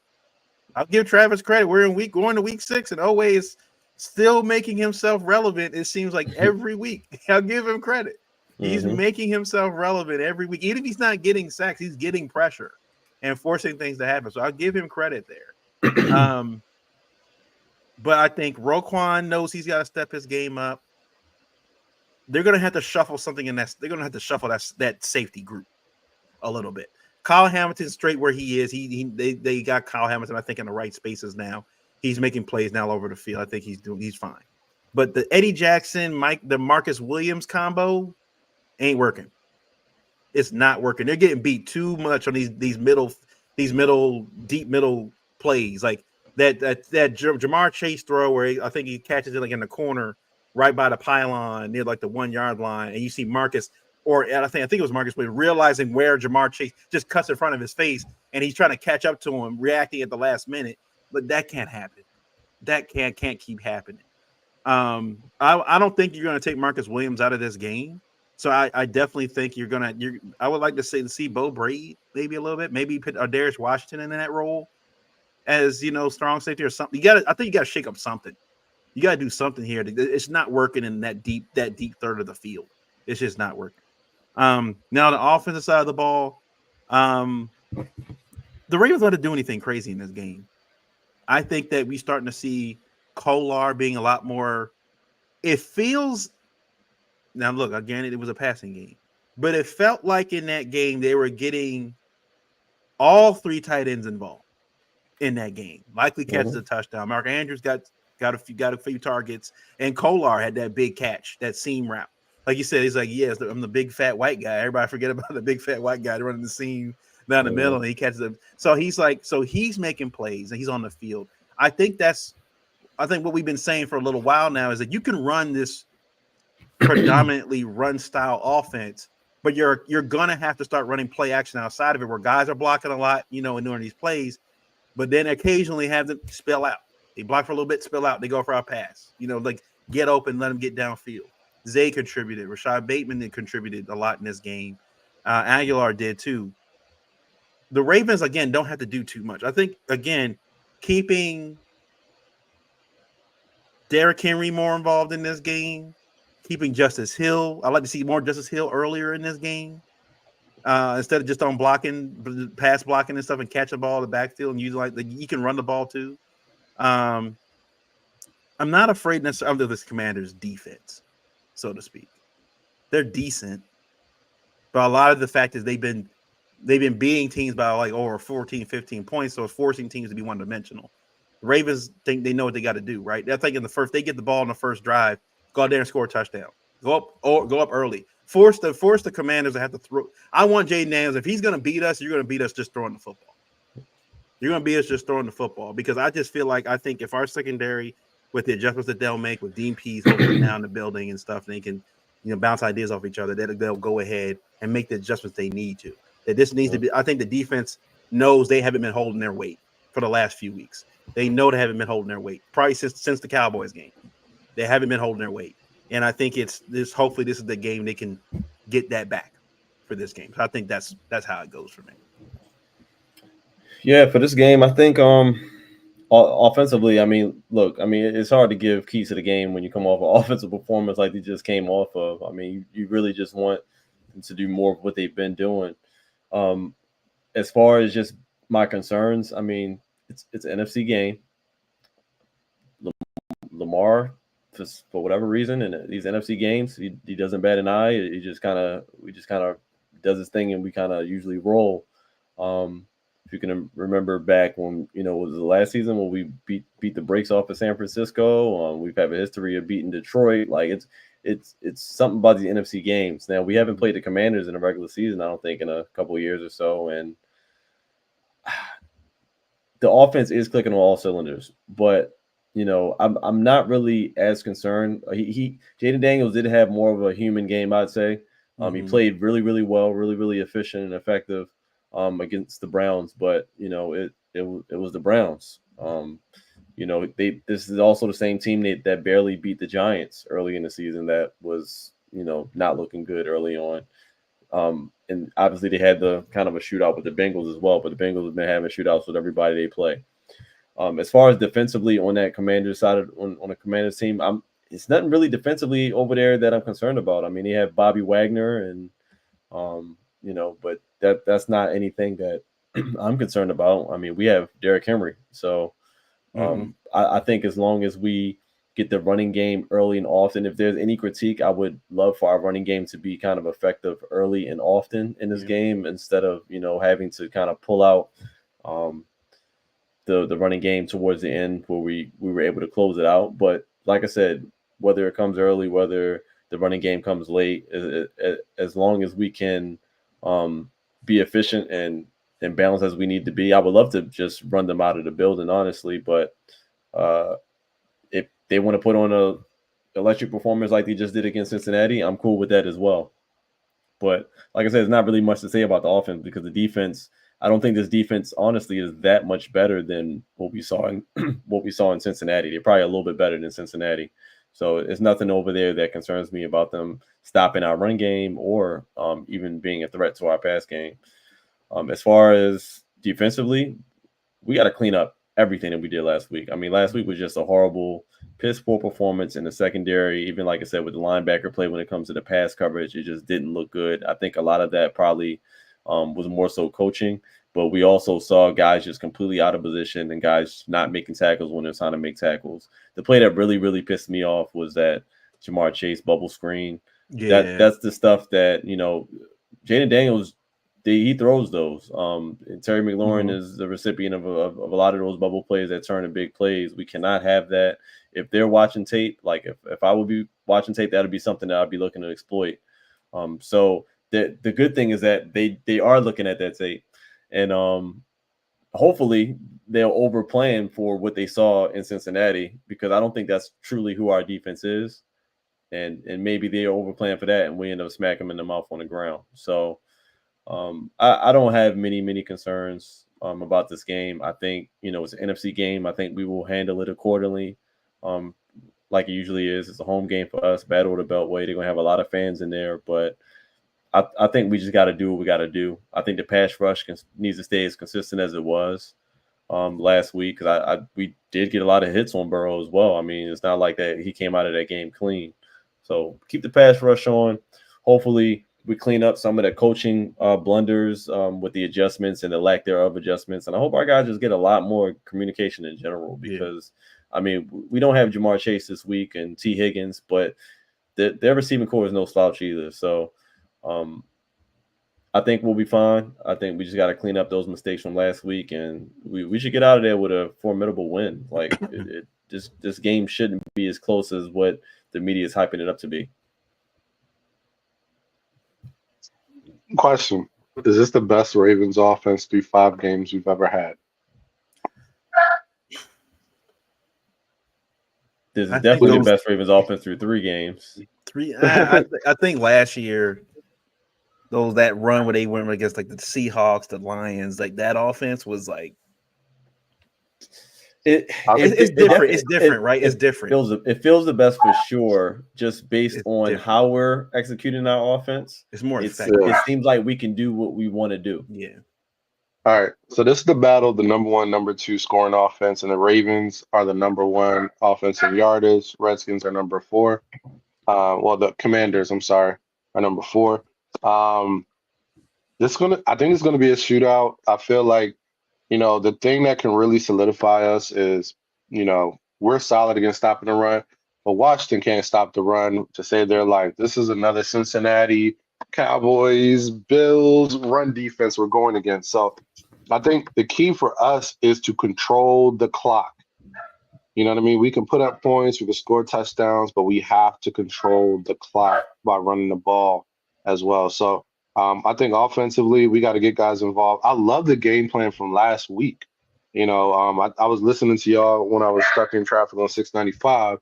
I'll give Travis credit. We're going to week 6, and Owe is still making himself relevant. It seems like every week. I'll give him credit. He's making himself relevant every week. Even if he's not getting sacks, he's getting pressure and forcing things to happen. So I'll give him credit there. But I think Roquan knows he's got to step his game up. They're going to have to shuffle something in that. They're going to have to shuffle that safety group a little bit. Kyle Hamilton's straight where he is. They got Kyle Hamilton, I think, in the right spaces now. He's making plays now all over the field. I think he's fine. But the Eddie Jackson, the Marcus Williams combo ain't working. It's not working. They're getting beat too much on these deep middle plays. Like that Jamar Chase throw where I think he catches it like in the corner right by the pylon near like the 1 yard line, and you see Marcus, or I think it was Marcus, but realizing where Jamar Chase just cuts in front of his face, and he's trying to catch up to him, reacting at the last minute. But that can't happen. That can't keep happening. I don't think you're going to take Marcus Williams out of this game. So I definitely think I would like to see Bo Braid maybe a little bit, maybe put Darius Washington in that role as, strong safety or something. I think you got to shake up something. You got to do something here. It's not working in that deep third of the field. It's just not working. Now the offensive side of the ball, the Ravens don't have to do anything crazy in this game. I think that we're starting to see Kolar being a lot more. It feels. Now, look, again, it was a passing game. But it felt like in that game they were getting all 3 tight ends involved in that game. Likely catches a touchdown. Mark Andrews got a few targets, and Kolar had that big catch, that seam route. Like you said, he's like, yes, I'm the big fat white guy. Everybody forget about the big fat white guy running the seam down the middle, and he catches them. So he's making plays, and he's on the field. I think what we've been saying for a little while now is that you can run this predominantly run style offense, but you're gonna have to start running play action outside of it, where guys are blocking a lot, and doing these plays, but then occasionally have them spill out. They block for a little bit, spill out, they go for a pass. Like get open, let them get downfield. Zay contributed. Rashad Bateman contributed a lot in this game. Aguilar did too. The Ravens again don't have to do too much. I think again keeping Derrick Henry more involved in this game. Keeping Justice Hill. I'd like to see more Justice Hill earlier in this game. Instead of just on blocking, pass blocking and stuff, and catch the ball in the backfield and use you can run the ball too. I'm not afraid necessarily of this Commanders defense, so to speak. They're decent, but a lot of the fact is they've been beating teams by like over 14, 15 points, so it's forcing teams to be one-dimensional. The Ravens think they know what they got to do, right? They're thinking they get the ball in the first drive, go out there and score a touchdown. Go up early. Force the Commanders to have to throw. I want Jaden Daniels. If he's going to beat us, you're going to beat us just throwing the football. You're going to beat us just throwing the football, because I just feel like I think if our secondary, with the adjustments that they'll make with Dean Pease hopefully now in the building and stuff, and they can bounce ideas off each other, they'll go ahead and make the adjustments they need to. That this needs to be. I think the defense knows they haven't been holding their weight for the last few weeks. They know they haven't been holding their weight probably since the Cowboys game. They haven't been holding their weight. And I think hopefully this is the game they can get that back for this game. So I think that's how it goes for me. Yeah, for this game, I think offensively, I mean, look, I mean, it's hard to give keys to the game when you come off an offensive performance like they just came off of. I mean, you really just want them to do more of what they've been doing. Um, as far as just my concerns, I mean, it's an NFC game. Lamar, just for whatever reason, in these NFC games, he doesn't bat an eye. He just kind of does his thing, and we kind of usually roll. If you can remember back when it was the last season when we beat the brakes off of San Francisco. We've had a history of beating Detroit. Like it's something about the NFC games. Now we haven't played the Commanders in a regular season, I don't think, in a couple of years or so, and the offense is clicking on all cylinders, but I'm not really as concerned. He Jaden Daniels did have more of a human game, I'd say. He played really, really well, really, really efficient and effective against the Browns, but it was the Browns. This is also the same team that barely beat the Giants early in the season. That was not looking good early on. And obviously they had the kind of a shootout with the Bengals as well, but the Bengals have been having shootouts with everybody they play. As far as defensively on that Commanders side on the Commanders team, it's nothing really defensively over there that I'm concerned about. I mean, they have Bobby Wagner and but that's not anything that I'm concerned about. I mean, we have Derrick Henry, so I think as long as we get the running game early and often, if there's any critique, I would love for our running game to be kind of effective early and often in this game instead of having to kind of pull out the running game towards the end where we were able to close it out. But like I said, whether it comes early, whether the running game comes late, as long as we can be efficient and balanced as we need to be, I would love to just run them out of the building, honestly. But if they want to put on a electric performance like they just did against Cincinnati, I'm cool with that as well. But like I said, there's not really much to say about the offense because the defense, I don't think this defense honestly is that much better than what we saw in Cincinnati. They're probably a little bit better than Cincinnati. So it's nothing over there that concerns me about them stopping our run game or even being a threat to our pass game. As far as defensively, we got to clean up everything that we did last week. I mean, last week was just a horrible, piss poor performance in the secondary. Even like I said, with the linebacker play, when it comes to the pass coverage, it just didn't look good. I think a lot of that probably was more so coaching, but we also saw guys just completely out of position and guys not making tackles when it's time to make tackles. The play that really, really pissed me off was that Jamar Chase bubble screen. Yeah. That's the stuff that, Jaden Daniels, he throws those. And Terry McLaurin is the recipient of a lot of those bubble plays that turn into big plays. We cannot have that. If they're watching tape, like if I would be watching tape, that would be something that I'd be looking to exploit. So the good thing is that they are looking at that tape, and hopefully they'll overplan for what they saw in Cincinnati, because I don't think that's truly who our defense is, and maybe they overplan for that and we end up smacking them in the mouth on the ground. So I don't have many concerns about this game. I think it's an NFC game. I think we will handle it accordingly, like it usually is. It's a home game for us, battle of the Beltway. They're gonna have a lot of fans in there, but I think we just got to do what we got to do. I think the pass rush needs to stay as consistent as it was last week, because we did get a lot of hits on Burrow as well. I mean, it's not like that he came out of that game clean. So keep the pass rush on. Hopefully we clean up some of the coaching blunders with the adjustments and the lack thereof adjustments. And I hope our guys just get a lot more communication in general, because, I mean, we don't have Jamar Chase this week and T. Higgins, but their receiving core is no slouch either. So I think we'll be fine. I think we just got to clean up those mistakes from last week, and we should get out of there with a formidable win. Like this game shouldn't be as close as what the media is hyping it up to be. Question: is this the best Ravens offense through 5 games we've ever had? This is definitely the best Ravens offense through 3 games. I think last year, that run where they went against like the Seahawks, the Lions, like that offense was like it's different. It's different, right? It's different. It feels the best for sure, just based on how we're executing our offense. It's more effective. It seems like we can do what we want to do. Yeah. All right. So this is the battle, the number one, number two scoring offense, and the Ravens are the number one offensive yardage. Redskins are number four. Well, the Commanders, I'm sorry, are number four. Um, I think it's gonna be a shootout. I feel like, the thing that can really solidify us is, we're solid against stopping the run, but Washington can't stop the run to save their life. This is another Cincinnati Cowboys, Bills run defense we're going against. So I think the key for us is to control the clock. You know what I mean? We can put up points, we can score touchdowns, but we have to control the clock by running the ball as well. So I think offensively, we got to get guys involved. I love the game plan from last week. I was listening to y'all when I was stuck in traffic on 695,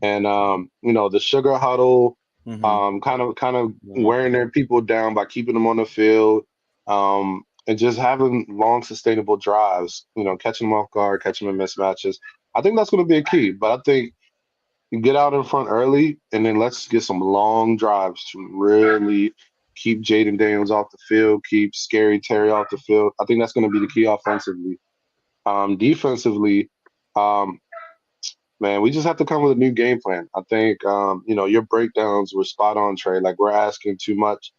and the sugar huddle, kind of wearing their people down by keeping them on the field, and just having long, sustainable drives. Catching them off guard, catching them in mismatches. I think that's going to be a key. But I think you get out in front early, and then let's get some long drives to really keep Jaden Daniels off the field, keep Scary Terry off the field. I think that's going to be the key offensively. Defensively, um, man, we just have to come with a new game plan. I think, your breakdowns were spot on, Trey. Like, we're asking too much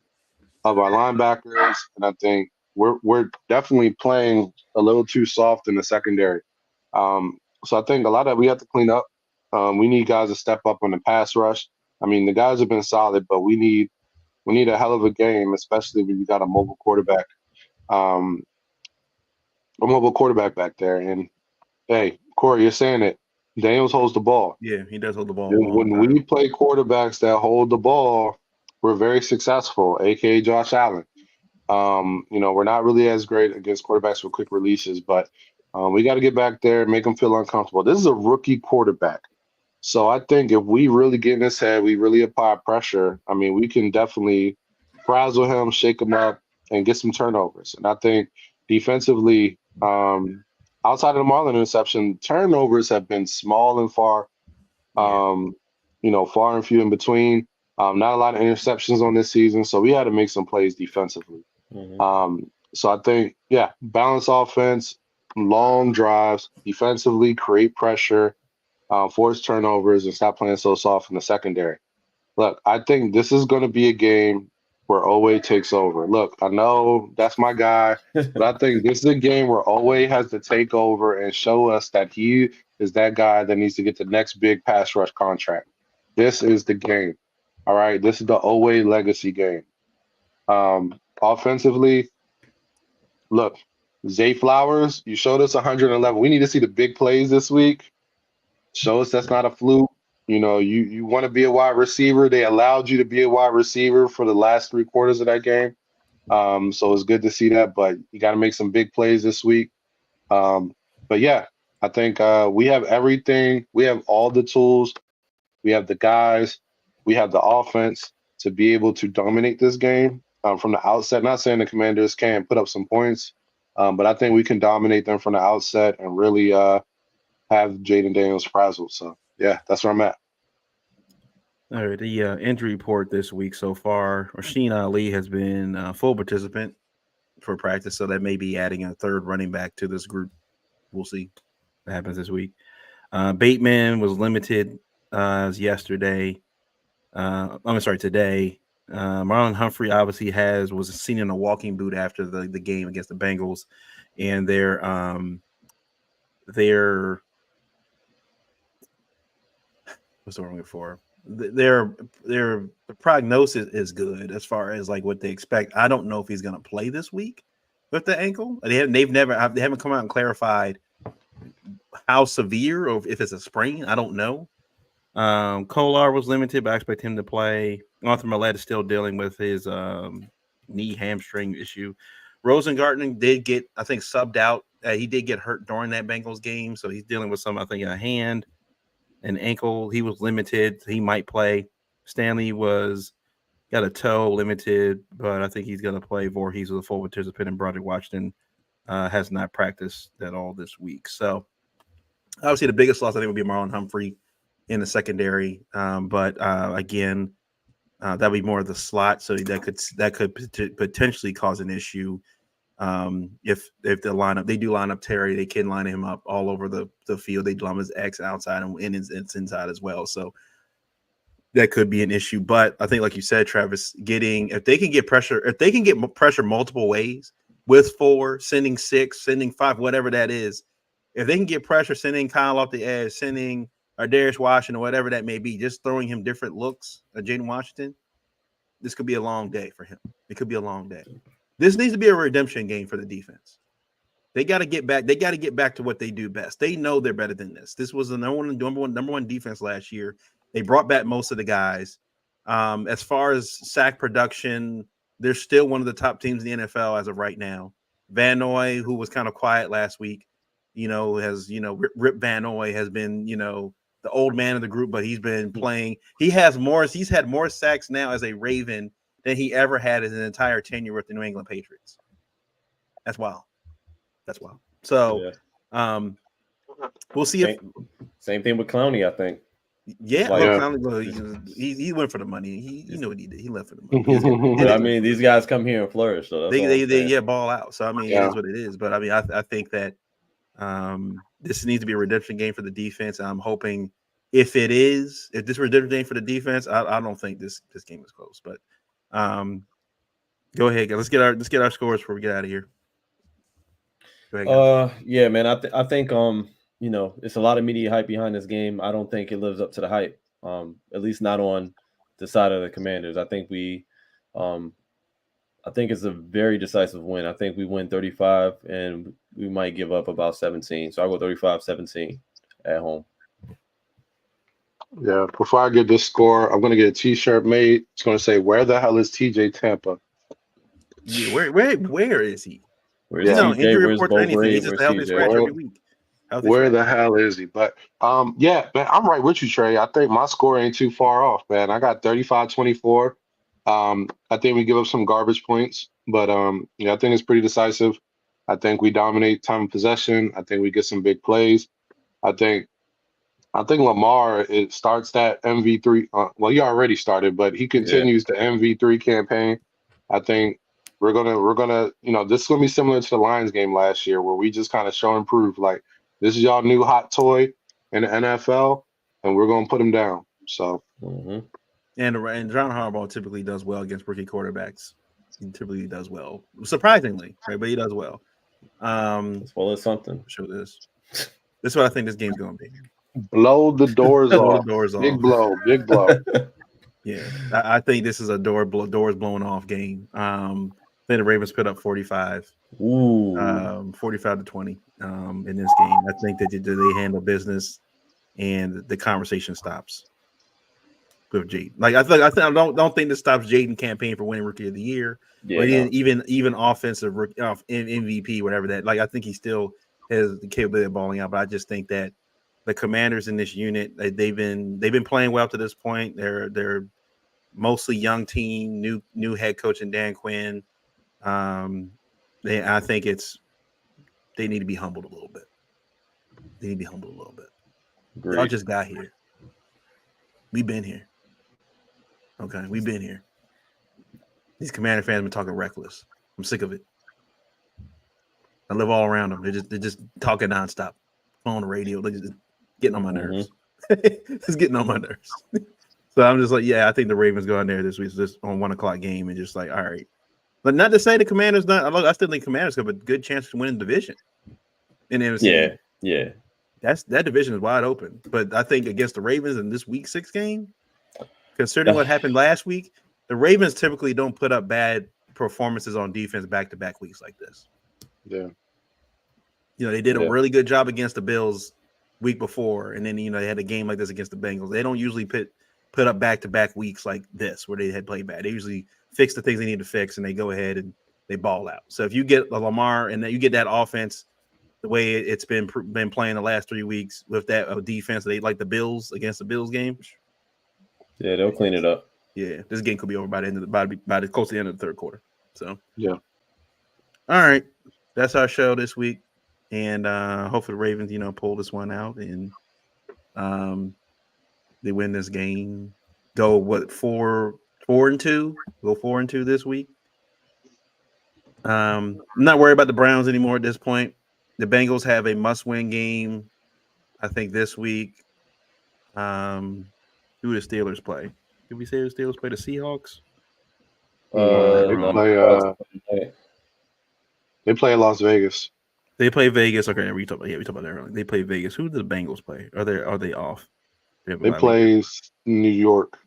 of our linebackers, and I think we're definitely playing a little too soft in the secondary. So I think a lot of we have to clean up. We need guys to step up on the pass rush. I mean, the guys have been solid, but we need a hell of a game, especially when you got um, a mobile quarterback back there. And hey, Corey, you're saying it. Daniels holds the ball. Yeah, he does hold the ball a long When time. we play quarterbacks that hold the ball, we're very successful, aka Josh Allen. We're not really as great against quarterbacks with quick releases, but we got to get back there and make them feel uncomfortable. This is a rookie quarterback. So I think if we really get in his head, we really apply pressure, I mean, we can definitely frazzle him, shake him up, and get some turnovers. And I think defensively, outside of the Marlin interception, turnovers have been small and far, um, far and few in between. Not a lot of interceptions on this season, so we had to make some plays defensively. So I think, yeah, balanced offense, long drives, defensively, create pressure, force turnovers, and stop playing so soft in the secondary. Look, I think this is going to be a game where Owe takes over. Look, I know that's my guy, but I think this is a game where Owe has to take over and show us that he is that guy that needs to get the next big pass rush contract. This is the game. All right. This is the Owe legacy game. Offensively, look, Zay Flowers, you showed us 111. We need to see the big plays this week. Show us that's not a fluke. You want to be a wide receiver. They allowed you to be a wide receiver for the last 3 quarters of that game. So it's good to see that, but you got to make some big plays this week. But yeah, I think we have everything. We have all the tools. We have the guys. We have the offense to be able to dominate this game from the outset. Not saying the Commanders can't put up some points, but I think we can dominate them from the outset and really have Jaden Daniels frazzled. So yeah, that's where I'm at. All right, the injury report this week so far, Rasheen Ali has been full participant for practice, so that may be adding a third running back to this group. We'll see what happens this week. Bateman was limited as yesterday. I'm sorry, today. Marlon Humphrey obviously was seen in a walking boot after the game against the Bengals, and their what's the word I'm looking for? Their prognosis is good as far as like what they expect. I don't know if he's going to play this week with the ankle. They haven't come out and clarified how severe or if it's a sprain. I don't know. Kolar was limited, but I expect him to play. Arthur Millette is still dealing with his knee hamstring issue. Rosengarten did get, I think, subbed out. He did get hurt during that Bengals game, so he's dealing with some, I think, a hand and ankle. He was limited. He might play. Stanley got a toe limited, but I think he's going to play. Voorhees was a full participant, and Broderick Washington has not practiced at all this week. So obviously the biggest loss I think would be Marlon Humphrey in the secondary. But again, that would be more of the slot, so that could potentially cause an issue If the lineup, they do line up Terry, they can line him up all over the field. They line his X outside and it's inside as well. So that could be an issue. But I think, like you said, Travis, if they can get pressure multiple ways with 4, sending 6, sending 5, whatever that is, if they can get pressure, sending Kyle off the edge, sending Darius Washington, whatever that may be, just throwing him different looks at Jaden Washington, this could be a long day for him. It could be a long day. This needs to be a redemption game for the defense. They got to get back. They got to get back to what they do best. They know they're better than this. This was the number one defense last year. They brought back most of the guys. As far as sack production, they're still one of the top teams in the NFL as of right now. Van Noy, who was kind of quiet last week, Rip Van Noy has been, the old man of the group, but he's been playing. He's had more sacks now as a Raven than he ever had in his entire tenure with the New England Patriots. That's wild. So, we'll see same thing with Clowney, I think. Yeah, Clowney, he went for the money. He knew what he did. He left for the money. I mean, these guys come here and flourish. So they ball out. So I mean, it is what it is. But I mean, I think that this needs to be a redemption game for the defense. I'm hoping if this is a redemption game for the defense, I don't think this game is close. But go ahead, let's get our scores before we get out of here. Go ahead, yeah, man. I think it's a lot of media hype behind this game. I don't think it lives up to the hype. At least not on the side of the Commanders. I think it's a very decisive win. I think we win 35 and we might give up about 17. So I'll go 35-17 at home. Yeah, before I get this score, I'm gonna get a t-shirt made. It's gonna say, "Where the hell is TJ Tampa?" Yeah, where is he? Where's TJ? Injury Where's report or anything. He's just a healthy scratch every week. Where the hell is he? But yeah, man, I'm right with you, Trey. I think my score ain't too far off, man. I got 35-24. I think we give up some garbage points, but yeah, I think it's pretty decisive. I think we dominate time of possession. I think we get some big plays. I think Lamar starts that MV3. Well, he already started, but he continues the MV3 campaign. I think we're gonna this is gonna be similar to the Lions game last year, where we just kind of show and prove like this is y'all new hot toy in the NFL, and we're gonna put him down. So. Mm-hmm. And John Harbaugh typically does well against rookie quarterbacks. He typically does well, surprisingly, right? But he does well. As well as something. Show this. This is what I think this game's going to be. Blow the doors off. Big blow. Yeah, I think this is a doors blowing off game. Then the Ravens put up 45. 45-20 in this game. I think that they handle business, and the conversation stops with Jaden. Like I don't think this stops Jaden campaign for winning Rookie of the Year, or even offensive MVP, whatever that. Like I think he still has the capability of balling out, but I just think that the Commanders in this unit, they've been playing well to this point. They're mostly young team, new head coach in Dan Quinn. I think they need to be humbled a little bit. Great. Y'all just got here. We've been here. Okay, we've been here. These Commander fans have been talking reckless. I'm sick of it. I live all around them. They're just talking nonstop. On the radio, they're just getting on my nerves. It's getting on my nerves. So I'm just like, yeah, I think the Ravens go in there this week, just on 1:00 game, and just like, all right. But not to say the Commanders not. I still think Commanders have a good chance to win the division in the NFC. Yeah. That division is wide open. But I think against the Ravens in this Week 6 game, considering what happened last week, the Ravens typically don't put up bad performances on defense back-to-back weeks like this. Yeah. They did a really good job against the Bills week before, and then they had a game like this against the Bengals. They don't usually put up back-to-back weeks like this where they had played bad. They usually fix the things they need to fix, and they go ahead and they ball out. So if you get a Lamar and then you get that offense the way it's been playing the last 3 weeks with that defense, they like the Bills against the Bills game. Yeah, they'll clean it up. Yeah, this game could be over by the end of by the close to the end of the third quarter. So yeah. All right, that's our show this week, and hopefully the Ravens pull this one out and they win this game. Go 4-2? Go 4-2 this week. I'm not worried about the Browns anymore at this point. The Bengals have a must-win game, I think, this week. Who do the Steelers play? Did we say the Steelers play the Seahawks? They play in Las Vegas. They play Vegas. Okay, we talked about that earlier. They play Vegas. Who do the Bengals play? Are they off? They play New York.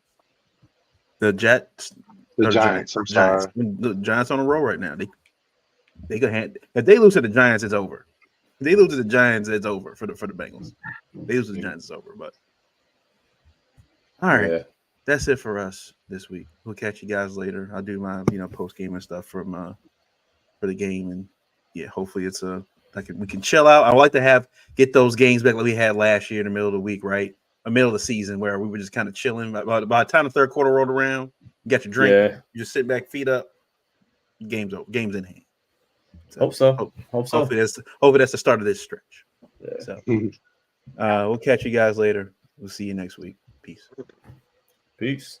The Jets. The Giants. I'm sorry. The Giants on a roll right now. They could if they lose to the Giants, it's over. If they lose to the Giants, it's over for the Bengals. If they lose to the Giants, it's over. But all right, that's it for us this week. We'll catch you guys later. I'll do my post game and stuff for the game, and hopefully it's we can chill out. I would like to get those games back like we had last year in the middle of the week, right? The middle of the season where we were just kind of chilling. By the time the third quarter rolled around, you got your drink, you just sit back, feet up, game's over, game's in hand. So, hope so. Hopefully that's the start of this stretch. Yeah. So we'll catch you guys later. We'll see you next week. Peace.